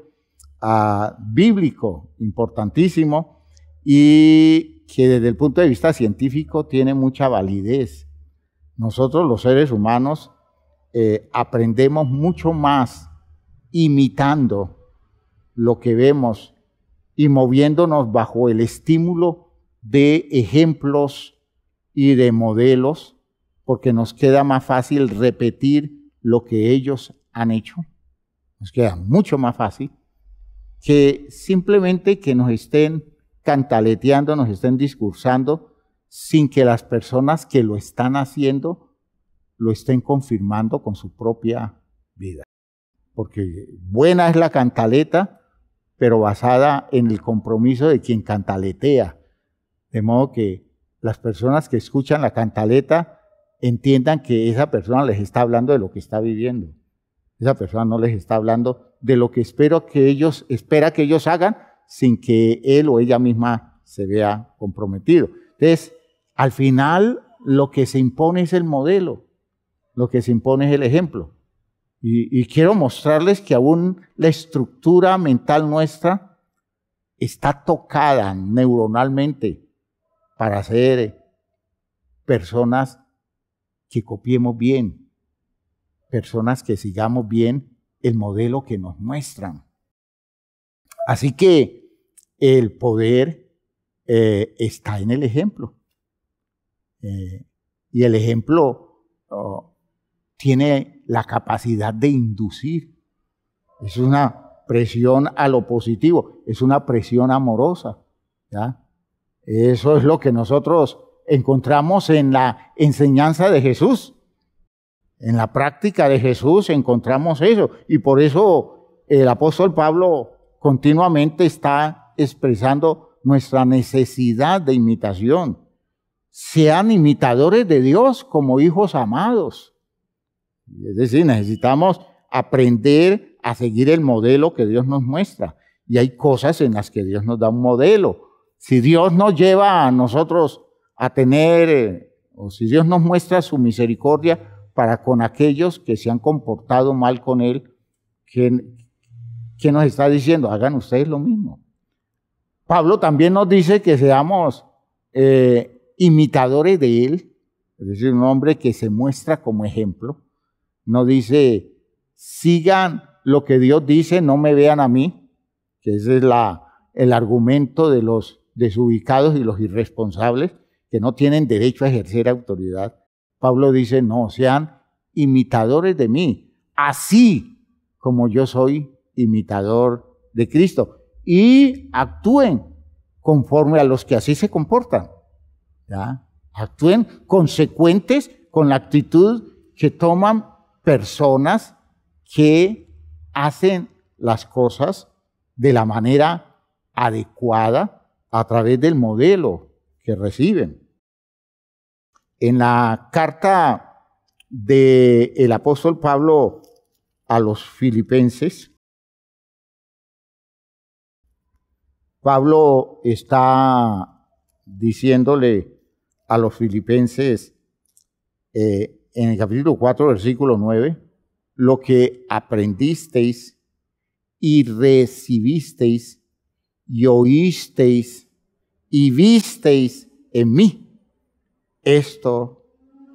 bíblico importantísimo y que desde el punto de vista científico tiene mucha validez. Nosotros los seres humanos aprendemos mucho más imitando lo que vemos y moviéndonos bajo el estímulo de ejemplos y de modelos, porque nos queda más fácil repetir lo que ellos han hecho. Nos queda mucho más fácil que simplemente que nos estén cantaleteando, nos estén discursando, sin que las personas que lo están haciendo lo estén confirmando con su propia vida. Porque buena es la cantaleta, pero basada en el compromiso de quien cantaletea. De modo que las personas que escuchan la cantaleta entiendan que esa persona les está hablando de lo que está viviendo. Esa persona no les está hablando de lo que espera que ellos hagan sin que él o ella misma se vea comprometido. Entonces, al final, lo que se impone es el modelo, lo que se impone es el ejemplo. Y quiero mostrarles que aún la estructura mental nuestra está tocada neuronalmente para ser personas que copiemos bien, personas que sigamos bien el modelo que nos muestran. Así que el poder está en el ejemplo. Y el ejemplo tiene la capacidad de inducir. Es una presión a lo positivo, es una presión amorosa, ¿ya? Eso es lo que nosotros encontramos en la enseñanza de Jesús. En la práctica de Jesús encontramos eso. Y por eso el apóstol Pablo continuamente está expresando nuestra necesidad de imitación. Sean imitadores de Dios como hijos amados. Es decir, necesitamos aprender a seguir el modelo que Dios nos muestra. Y hay cosas en las que Dios nos da un modelo. Si Dios nos lleva a nosotros a tener, o si Dios nos muestra su misericordia para con aquellos que se han comportado mal con Él, ¿qué nos está diciendo? Hagan ustedes lo mismo. Pablo también nos dice que seamos imitadores de Él, es decir, un hombre que se muestra como ejemplo. No dice, sigan lo que Dios dice, no me vean a mí, que ese es el argumento de los desubicados y los irresponsables que no tienen derecho a ejercer autoridad. Pablo dice, no, sean imitadores de mí, así como yo soy imitador de Cristo, y actúen conforme a los que así se comportan, ¿ya? Actúen consecuentes con la actitud que toman personas que hacen las cosas de la manera adecuada a través del modelo que reciben. En la carta del apóstol Pablo a los filipenses, Pablo está diciéndole a los filipenses en el capítulo 4, versículo 9, lo que aprendisteis y recibisteis y oísteis y visteis en mí, esto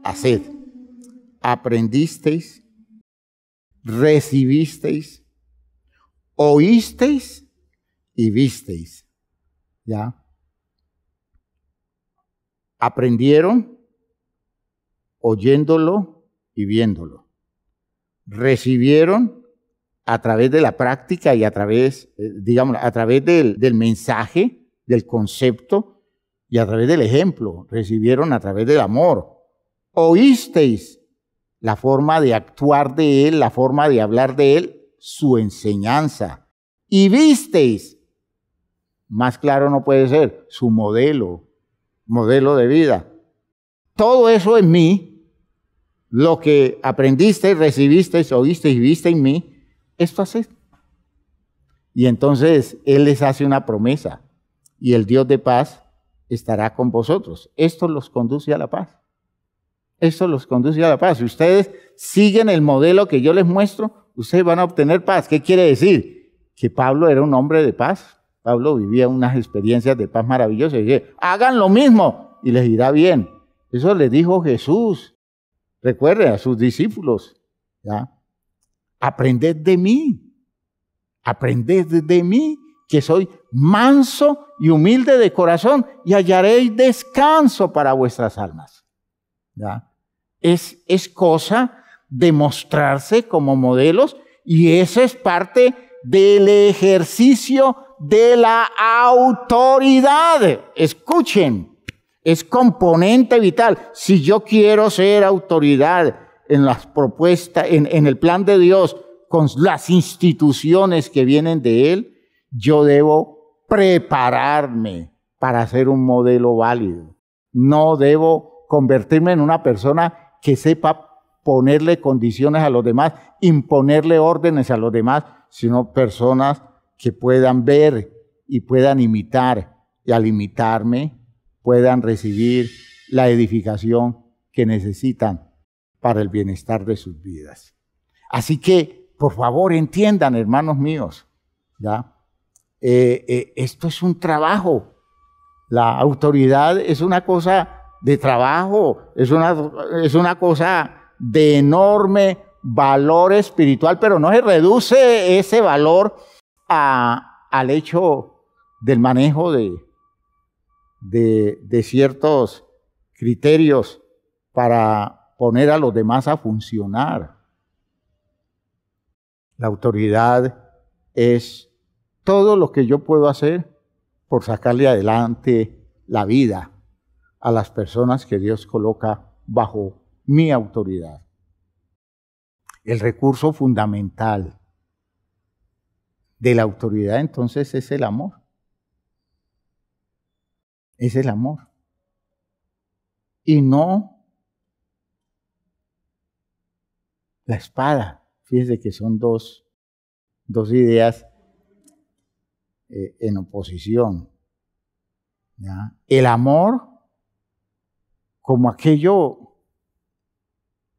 haced. Aprendisteis, recibisteis, oísteis y visteis. ¿Ya? Aprendieron oyéndolo y viéndolo. Recibieron a través de la práctica y a través, a través del mensaje, del concepto, y a través del ejemplo, recibieron a través del amor. Oísteis la forma de actuar de Él, la forma de hablar de Él, su enseñanza. Y visteis, más claro no puede ser, su modelo de vida. Todo eso en mí, lo que aprendisteis, recibisteis, oísteis y visteis en mí, esto haced. Y entonces Él les hace una promesa, y el Dios de paz estará con vosotros. Esto los conduce a la paz. Esto los conduce a la paz. Si ustedes siguen el modelo que yo les muestro, ustedes van a obtener paz. ¿Qué quiere decir? Que Pablo era un hombre de paz. Pablo vivía unas experiencias de paz maravillosas. Y dice, hagan lo mismo y les irá bien. Eso les dijo Jesús. Recuerden a sus discípulos. ¿Ya? Aprended de mí. Aprended de mí, que soy manso y humilde de corazón, y hallaréis descanso para vuestras almas. ¿Ya? Es cosa de mostrarse como modelos, y eso es parte del ejercicio de la autoridad. Escuchen, es componente vital. Si yo quiero ser autoridad en las propuestas, en el plan de Dios, con las instituciones que vienen de Él, yo debo prepararme para ser un modelo válido. No debo convertirme en una persona que sepa ponerle condiciones a los demás, imponerle órdenes a los demás, sino personas que puedan ver y puedan imitar, y al imitarme puedan recibir la edificación que necesitan para el bienestar de sus vidas. Así que, por favor, entiendan, hermanos míos, ¿ya? Esto es un trabajo. La autoridad es una cosa de trabajo, es una cosa de enorme valor espiritual, pero no se reduce ese valor al hecho del manejo de ciertos criterios para poner a los demás a funcionar. La autoridad es todo lo que yo puedo hacer por sacarle adelante la vida a las personas que Dios coloca bajo mi autoridad. El recurso fundamental de la autoridad entonces es el amor. Es el amor. Y no la espada. Fíjense que son dos ideas en oposición. ¿Ya? El amor como aquello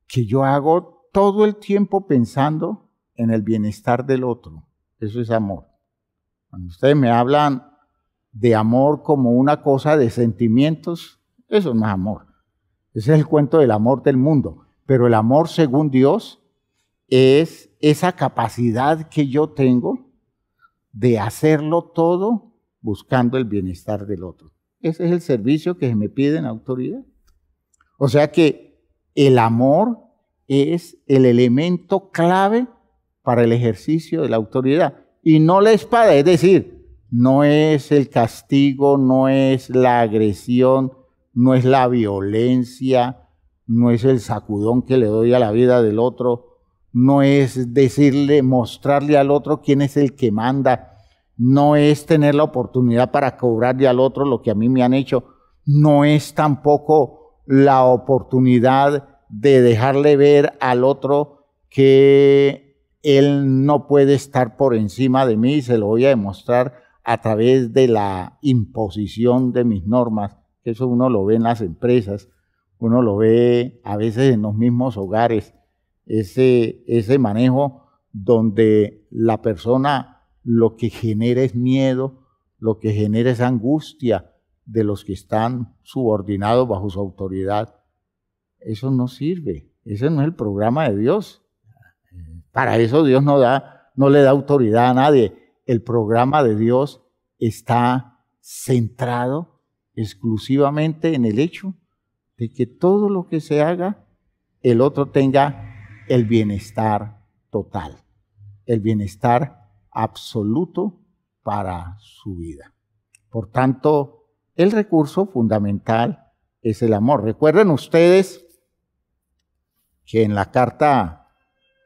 que yo hago todo el tiempo pensando en el bienestar del otro. Eso es amor. Cuando ustedes me hablan de amor como una cosa de sentimientos, eso no es amor. Ese es el cuento del amor del mundo. Pero el amor según Dios es esa capacidad que yo tengo de hacerlo todo buscando el bienestar del otro. Ese es el servicio que se me pide en autoridad. O sea que el amor es el elemento clave para el ejercicio de la autoridad y no la espada, es decir, no es el castigo, no es la agresión, no es la violencia, no es el sacudón que le doy a la vida del otro, no es decirle, mostrarle al otro quién es el que manda, no es tener la oportunidad para cobrarle al otro lo que a mí me han hecho, no es tampoco la oportunidad de dejarle ver al otro que él no puede estar por encima de mí y se lo voy a demostrar a través de la imposición de mis normas. Eso uno lo ve en las empresas, uno lo ve a veces en los mismos hogares, ese manejo donde la persona lo que genera es miedo, lo que genera es angustia de los que están subordinados bajo su autoridad. Eso no sirve, ese no es el programa de Dios. Para eso Dios no le da autoridad a nadie. El programa de Dios está centrado exclusivamente en el hecho de que todo lo que se haga, el otro tenga el bienestar total, el bienestar absoluto para su vida. Por tanto, el recurso fundamental es el amor. Recuerden ustedes que en la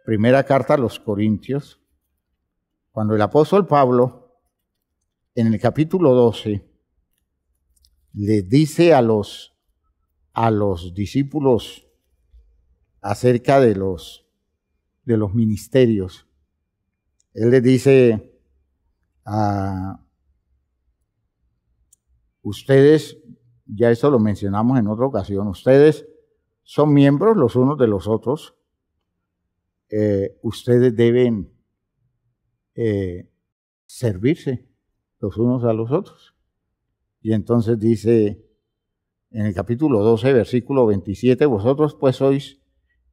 primera carta a los Corintios, cuando el apóstol Pablo, en el capítulo 12, les dice a los discípulos acerca de los ministerios, él les dice a ustedes, ya esto lo mencionamos en otra ocasión, ustedes son miembros los unos de los otros, ustedes deben servirse los unos a los otros. Y entonces dice en el capítulo 12, versículo 27, vosotros pues sois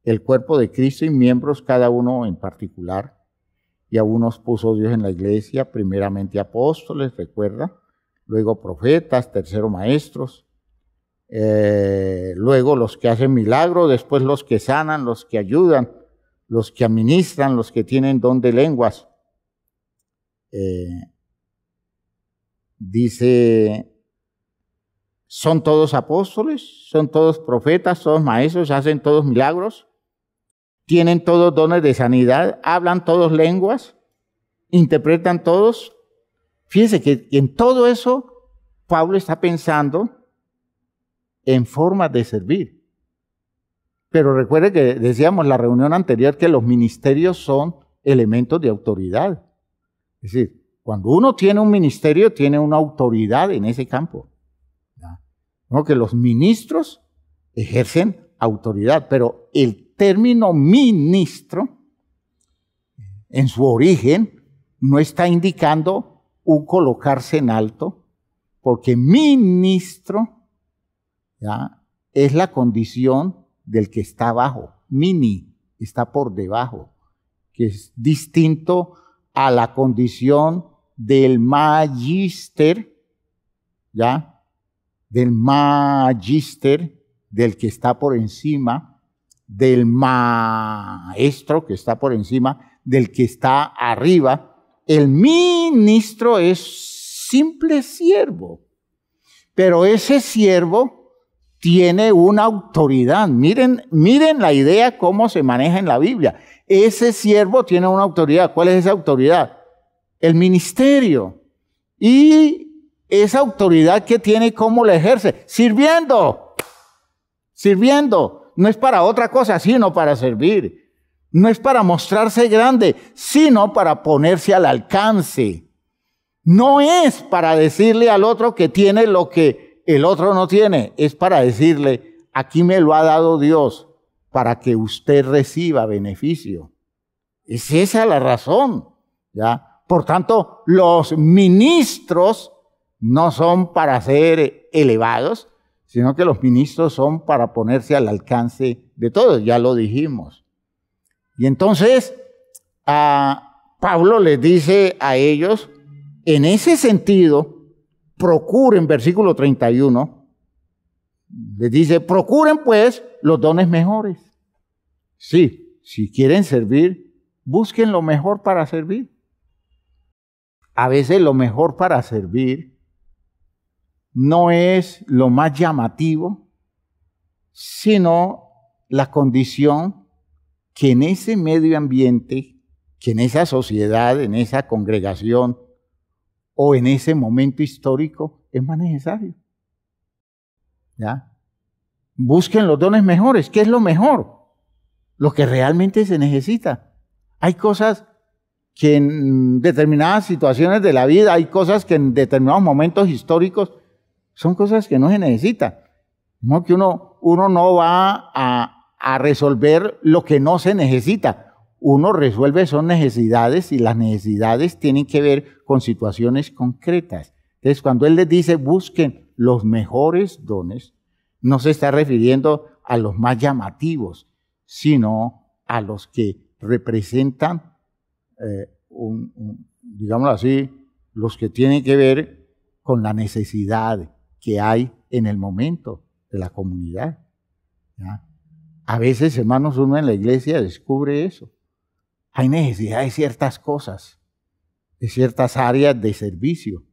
el cuerpo de Cristo y miembros cada uno en particular. Y a unos puso Dios en la iglesia, primeramente apóstoles, recuerda, luego profetas, tercero maestros, luego los que hacen milagros, después los que sanan, los que ayudan, los que administran, los que tienen don de lenguas. Dice, ¿son todos apóstoles? ¿Son todos profetas? ¿Todos maestros? ¿Hacen todos milagros? ¿Tienen todos dones de sanidad? ¿Hablan todos lenguas? ¿Interpretan todos? Fíjense que en todo eso Pablo está pensando en formas de servir. Pero recuerde que decíamos en la reunión anterior que los ministerios son elementos de autoridad. Es decir, cuando uno tiene un ministerio, tiene una autoridad en ese campo. ¿No? Que los ministros ejercen autoridad, pero el término ministro, en su origen, no está indicando un colocarse en alto, porque ministro, ¿ya?, es la condición del que está abajo. Mini está por debajo, que es distinto a la condición del magíster, ¿ya?, del magíster, del que está por encima, del maestro que está por encima, del que está arriba. El ministro es simple siervo, pero ese siervo tiene una autoridad. Miren la idea cómo se maneja en la Biblia. Ese siervo tiene una autoridad. ¿Cuál es esa autoridad? El ministerio. Y esa autoridad que tiene, ¿cómo la ejerce? Sirviendo. Sirviendo. No es para otra cosa, sino para servir. No es para mostrarse grande, sino para ponerse al alcance. No es para decirle al otro que tiene lo que el otro no tiene. Es para decirle, aquí me lo ha dado Dios para que usted reciba beneficio. Es esa la razón, ¿ya? Por tanto, los ministros no son para ser elevados, sino que los ministros son para ponerse al alcance de todos, ya lo dijimos. Y entonces, Pablo les dice a ellos, en ese sentido, procuren, versículo 31, les dice, procuren pues los dones mejores. Sí, si quieren servir, busquen lo mejor para servir. A veces lo mejor para servir no es lo más llamativo, sino la condición que en ese medio ambiente, que en esa sociedad, en esa congregación o en ese momento histórico es más necesario. ¿Ya? Busquen los dones mejores. ¿Qué es lo mejor? Lo que realmente se necesita. Hay cosas que en determinadas situaciones de la vida, hay cosas que en determinados momentos históricos son cosas que no se necesitan. No que uno no va a resolver lo que no se necesita. Uno resuelve son necesidades y las necesidades tienen que ver con situaciones concretas. Entonces, cuando él les dice busquen los mejores dones, no se está refiriendo a los más llamativos, sino a los que representan, digámoslo así, los que tienen que ver con la necesidad que hay en el momento de la comunidad. ¿Ya? A veces, hermanos, uno en la iglesia descubre eso. Hay necesidad de ciertas cosas, de ciertas áreas de servicio.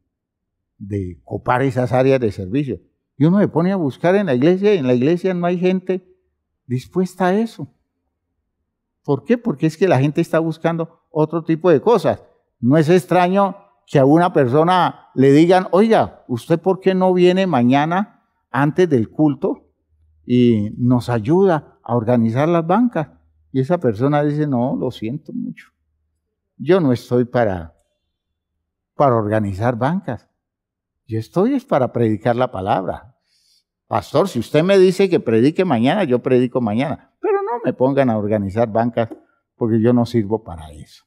de copar esas áreas de servicio. Y uno se pone a buscar en la iglesia y en la iglesia no hay gente dispuesta a eso. ¿Por qué? Porque es que la gente está buscando otro tipo de cosas. No es extraño que a una persona le digan, oiga, ¿usted por qué no viene mañana antes del culto y nos ayuda a organizar las bancas? Y esa persona dice, no, lo siento mucho. Yo no estoy para organizar bancas. Yo estoy es para predicar la palabra. Pastor, si usted me dice que predique mañana, yo predico mañana. Pero no me pongan a organizar bancas porque yo no sirvo para eso.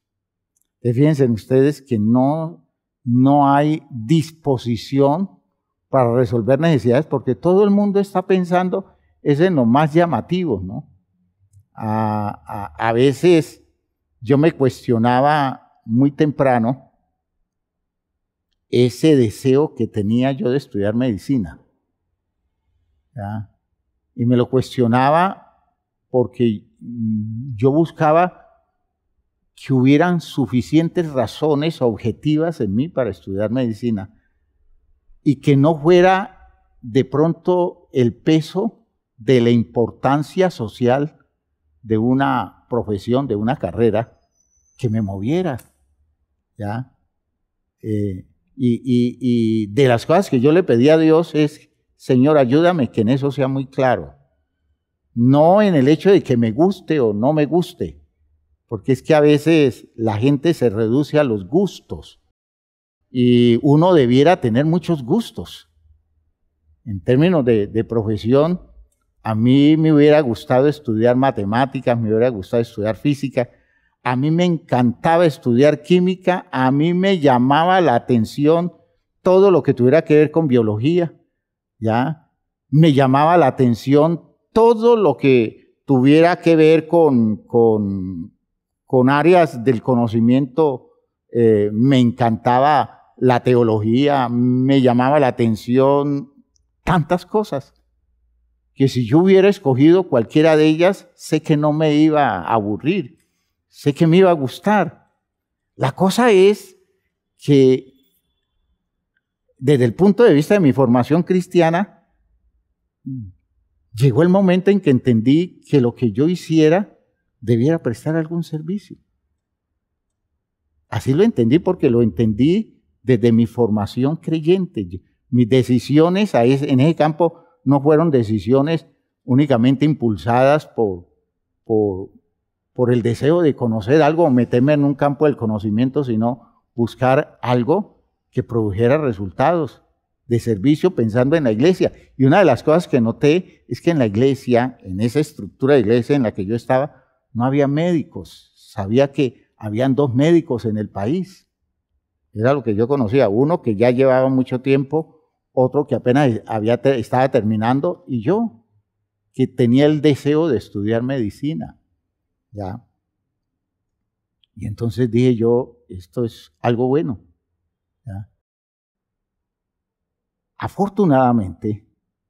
Fíjense ustedes que no hay disposición para resolver necesidades porque todo el mundo está pensando es en lo más llamativo, ¿no? A veces yo me cuestionaba muy temprano ese deseo que tenía yo de estudiar medicina. ¿Ya? Y me lo cuestionaba porque yo buscaba que hubieran suficientes razones objetivas en mí para estudiar medicina y que no fuera de pronto el peso de la importancia social de una profesión, de una carrera que me moviera, ¿ya? Y de las cosas que yo le pedí a Dios es, Señor, ayúdame que en eso sea muy claro. No en el hecho de que me guste o no me guste, porque es que a veces la gente se reduce a los gustos y uno debiera tener muchos gustos. En términos de profesión, a mí me hubiera gustado estudiar matemáticas, me hubiera gustado estudiar física, a mí me encantaba estudiar química, a mí me llamaba la atención todo lo que tuviera que ver con biología, ¿ya? Me llamaba la atención todo lo que tuviera que ver con áreas del conocimiento, me encantaba la teología, me llamaba la atención tantas cosas, que si yo hubiera escogido cualquiera de ellas, sé que no me iba a aburrir, sé que me iba a gustar. La cosa es que desde el punto de vista de mi formación cristiana, llegó el momento en que entendí que lo que yo hiciera debiera prestar algún servicio. Así lo entendí porque lo entendí desde mi formación creyente. Mis decisiones en ese campo no fueron decisiones únicamente impulsadas por el deseo de conocer algo o meterme en un campo del conocimiento, sino buscar algo que produjera resultados de servicio pensando en la iglesia. Y una de las cosas que noté es que en la iglesia, en esa estructura de iglesia en la que yo estaba, no había médicos. Sabía que habían 2 médicos en el país. Era lo que yo conocía. Uno que ya llevaba mucho tiempo, otro que apenas estaba terminando, y yo, que tenía el deseo de estudiar medicina. ¿Ya? Y entonces dije yo, esto es algo bueno. ¿Ya? Afortunadamente,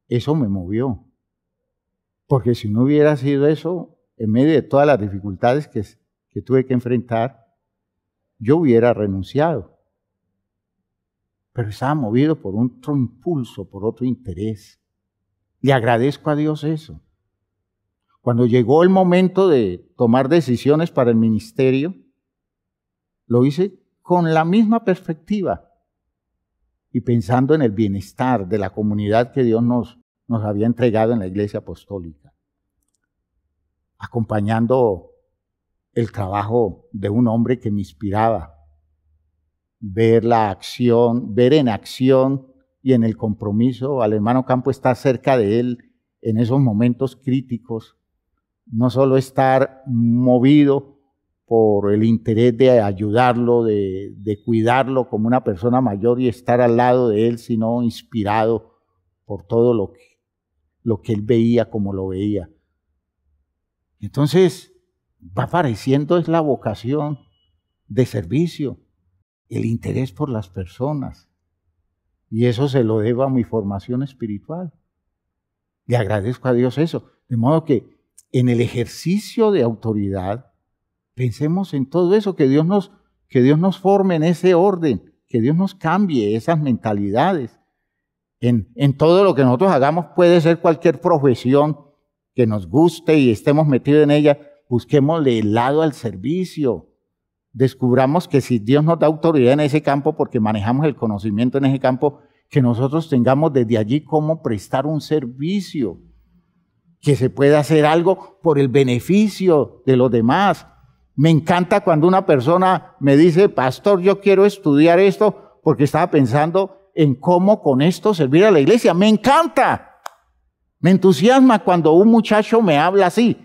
eso me movió. Porque si no hubiera sido eso, en medio de todas las dificultades que tuve que enfrentar, yo hubiera renunciado. Pero estaba movido por otro impulso, por otro interés. Le agradezco a Dios eso. Cuando llegó el momento de tomar decisiones para el ministerio, lo hice con la misma perspectiva y pensando en el bienestar de la comunidad que Dios nos había entregado en la Iglesia Apostólica, acompañando el trabajo de un hombre que me inspiraba, ver en acción y en el compromiso al hermano Campo, estar cerca de él en esos momentos críticos, no solo estar movido por el interés de ayudarlo, de cuidarlo como una persona mayor y estar al lado de él, sino inspirado por todo lo que él veía como lo veía. Entonces va apareciendo es la vocación de servicio, el interés por las personas. Y eso se lo debo a mi formación espiritual. Le agradezco a Dios eso. De modo que en el ejercicio de autoridad, pensemos en todo eso, que Dios nos forme en ese orden, que Dios nos cambie esas mentalidades. En todo lo que nosotros hagamos, puede ser cualquier profesión que nos guste y estemos metidos en ella, busquémosle el lado al servicio. Descubramos que si Dios nos da autoridad en ese campo, porque manejamos el conocimiento en ese campo, que nosotros tengamos desde allí cómo prestar un servicio, que se pueda hacer algo por el beneficio de los demás. Me encanta cuando una persona me dice, pastor, yo quiero estudiar esto porque estaba pensando en cómo con esto servir a la iglesia. Me encanta, me entusiasma cuando un muchacho me habla así.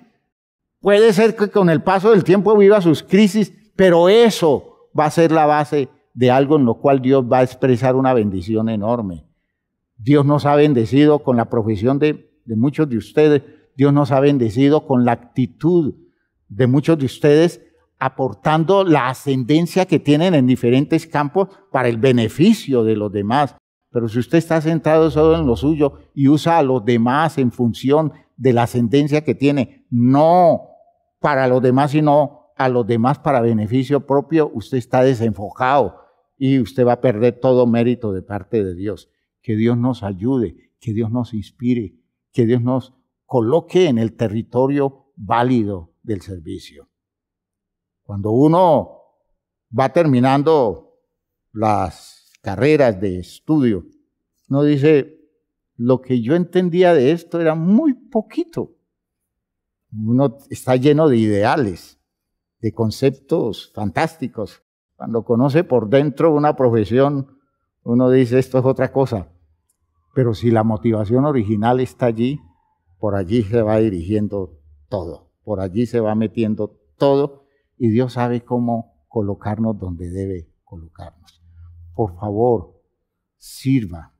Puede ser que con el paso del tiempo viva sus crisis, pero eso va a ser la base de algo en lo cual Dios va a expresar una bendición enorme. Dios nos ha bendecido con la profesión de muchos de ustedes. Dios nos ha bendecido con la actitud de muchos de ustedes, aportando la ascendencia que tienen en diferentes campos para el beneficio de los demás. Pero si usted está centrado solo en lo suyo y usa a los demás en función de la ascendencia que tiene, no para los demás, sino a los demás para beneficio propio, usted está desenfocado y usted va a perder todo mérito de parte de Dios. Que Dios nos ayude, que Dios nos inspire, que Dios nos coloque en el territorio válido del servicio. Cuando uno va terminando las carreras de estudio, uno dice, lo que yo entendía de esto era muy poquito. Uno está lleno de ideales, de conceptos fantásticos. Cuando conoce por dentro una profesión, uno dice, esto es otra cosa. Pero si la motivación original está allí, por allí se va dirigiendo todo. Por allí se va metiendo todo y Dios sabe cómo colocarnos donde debe colocarnos. Por favor, sirva.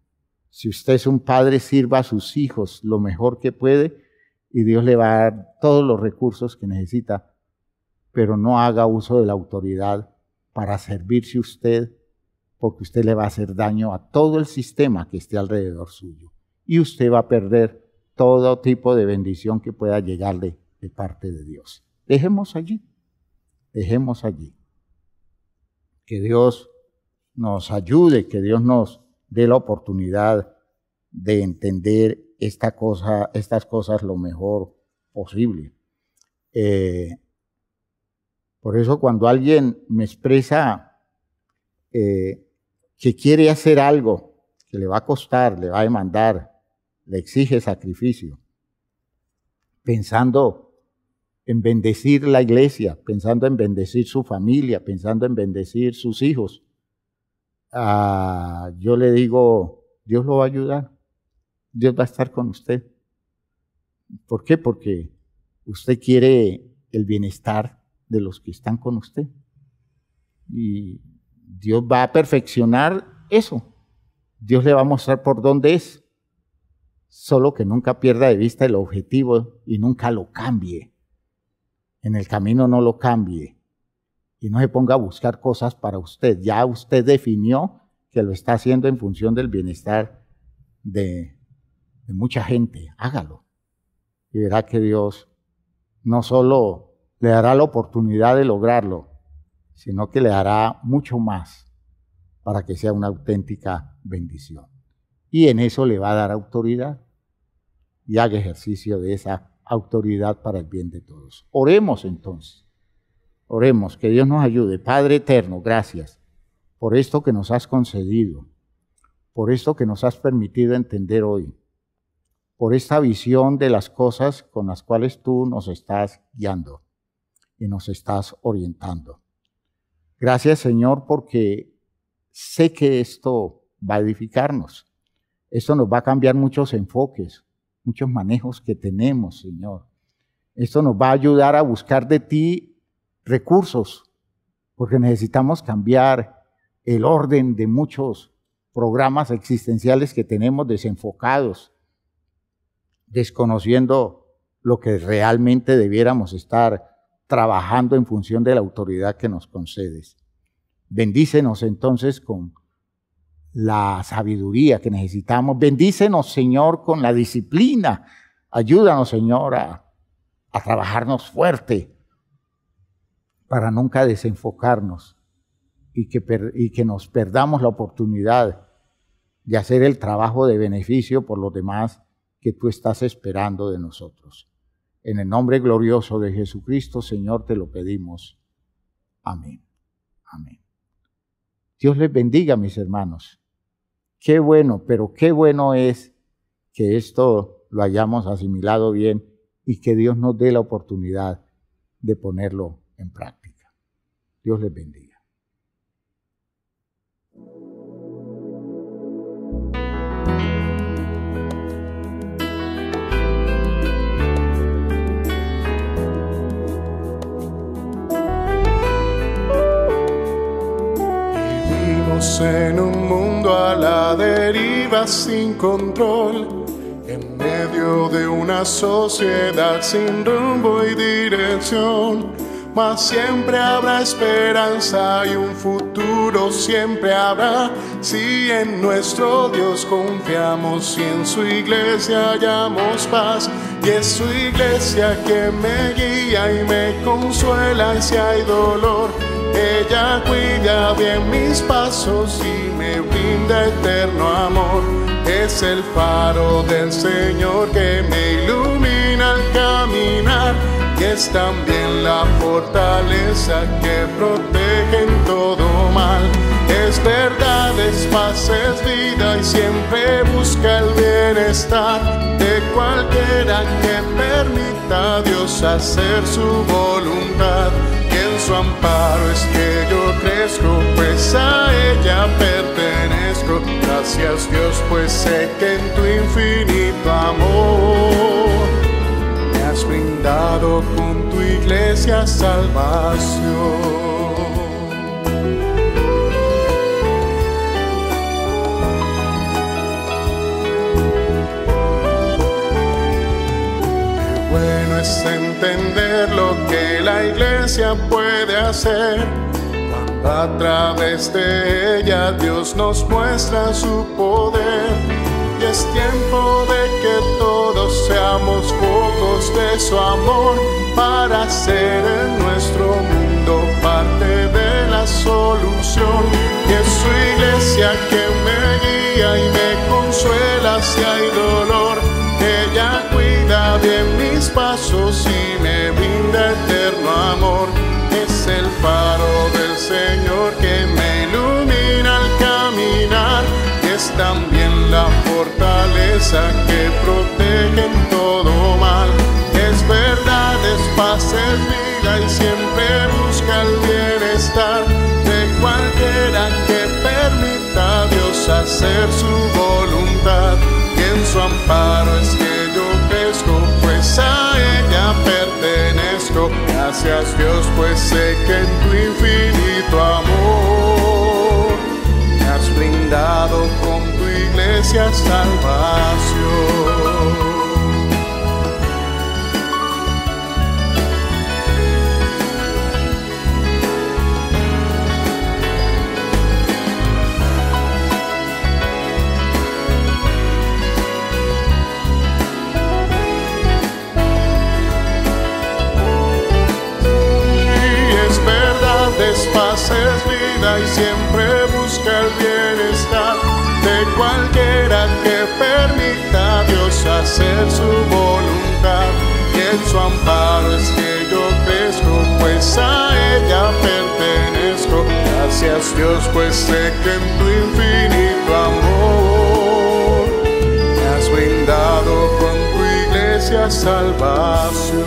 Si usted es un padre, sirva a sus hijos lo mejor que puede y Dios le va a dar todos los recursos que necesita, pero no haga uso de la autoridad para servirse usted, porque usted le va a hacer daño a todo el sistema que esté alrededor suyo y usted va a perder todo tipo de bendición que pueda llegarle de parte de Dios. Dejemos allí. Que Dios nos ayude, que Dios nos dé la oportunidad de entender estas cosas lo mejor posible. Por eso cuando alguien me expresa que quiere hacer algo que le va a costar, le va a demandar, le exige sacrificio, pensando en bendecir la iglesia, pensando en bendecir su familia, pensando en bendecir sus hijos, yo le digo, Dios lo va a ayudar, Dios va a estar con usted. ¿Por qué? Porque usted quiere el bienestar de los que están con usted. Y Dios va a perfeccionar eso. Dios le va a mostrar por dónde es. Solo que nunca pierda de vista el objetivo y nunca lo cambie. En el camino no lo cambie. Y no se ponga a buscar cosas para usted. Ya usted definió que lo está haciendo en función del bienestar de mucha gente. Hágalo. Y verá que Dios no solo le dará la oportunidad de lograrlo, sino que le dará mucho más para que sea una auténtica bendición. Y en eso le va a dar autoridad. Y haga ejercicio de esa autoridad para el bien de todos. Oremos entonces. Oremos, que Dios nos ayude. Padre eterno, gracias por esto que nos has concedido, por esto que nos has permitido entender hoy, por esta visión de las cosas con las cuales tú nos estás guiando y nos estás orientando. Gracias, Señor, porque sé que esto va a edificarnos. Esto nos va a cambiar muchos enfoques, muchos manejos que tenemos, Señor. Esto nos va a ayudar a buscar de ti recursos, porque necesitamos cambiar el orden de muchos programas existenciales que tenemos desenfocados, desconociendo lo que realmente debiéramos estar trabajando en función de la autoridad que nos concedes. Bendícenos entonces con la sabiduría que necesitamos. Bendícenos, Señor, con la disciplina. Ayúdanos, Señor, a trabajarnos fuerte para nunca desenfocarnos y que nos perdamos la oportunidad de hacer el trabajo de beneficio por los demás que tú estás esperando de nosotros. En el nombre glorioso de Jesucristo, Señor, te lo pedimos. Amén. Amén. Dios les bendiga, mis hermanos. Qué bueno, pero qué bueno es que esto lo hayamos asimilado bien y que Dios nos dé la oportunidad de ponerlo en práctica. Dios les bendiga. En un mundo a la deriva sin control, en medio de una sociedad sin rumbo y dirección, mas siempre habrá esperanza y un futuro siempre habrá, si en nuestro Dios confiamos y en su iglesia hallamos paz. Y es su iglesia que me guía y me consuela si hay dolor. Ella cuida bien mis pasos y me brinda eterno amor. Es el faro del Señor que me ilumina al caminar, y es también la fortaleza que protege en todo mal. Es verdad, es paz, es vida y siempre busca el bienestar de cualquiera que permita a Dios hacer su voluntad. En su amparo es que yo crezco, pues a ella pertenezco. Gracias Dios, pues sé que en tu infinito amor me has brindado con tu iglesia salvación. Bueno es entender lo que la iglesia puede hacer, cuando a través de ella Dios nos muestra su poder. Y es tiempo de que todos seamos focos de su amor, para ser en nuestro mundo parte de la solución. Y es su iglesia que me guía y me consuela si hay dolor. Ella cuida bien mis pasos y me brinda eterno amor. Es el faro del Señor que me ilumina al caminar, y es también la fortaleza que protege en todo mal. Es verdad, es paz, es vida y siempre busca el bienestar de cualquiera que permita a Dios hacer su voluntad. En su amparo es que yo crezco, pues a ella pertenezco. Gracias Dios, pues sé que en tu infinito amor me has brindado con tu iglesia salvación. Paz es vida y siempre busca el bienestar de cualquiera que permita a Dios hacer su voluntad. Y en su amparo es que yo crezco, pues a ella pertenezco. Gracias Dios, pues sé que en tu infinito amor me has brindado con tu iglesia salvación.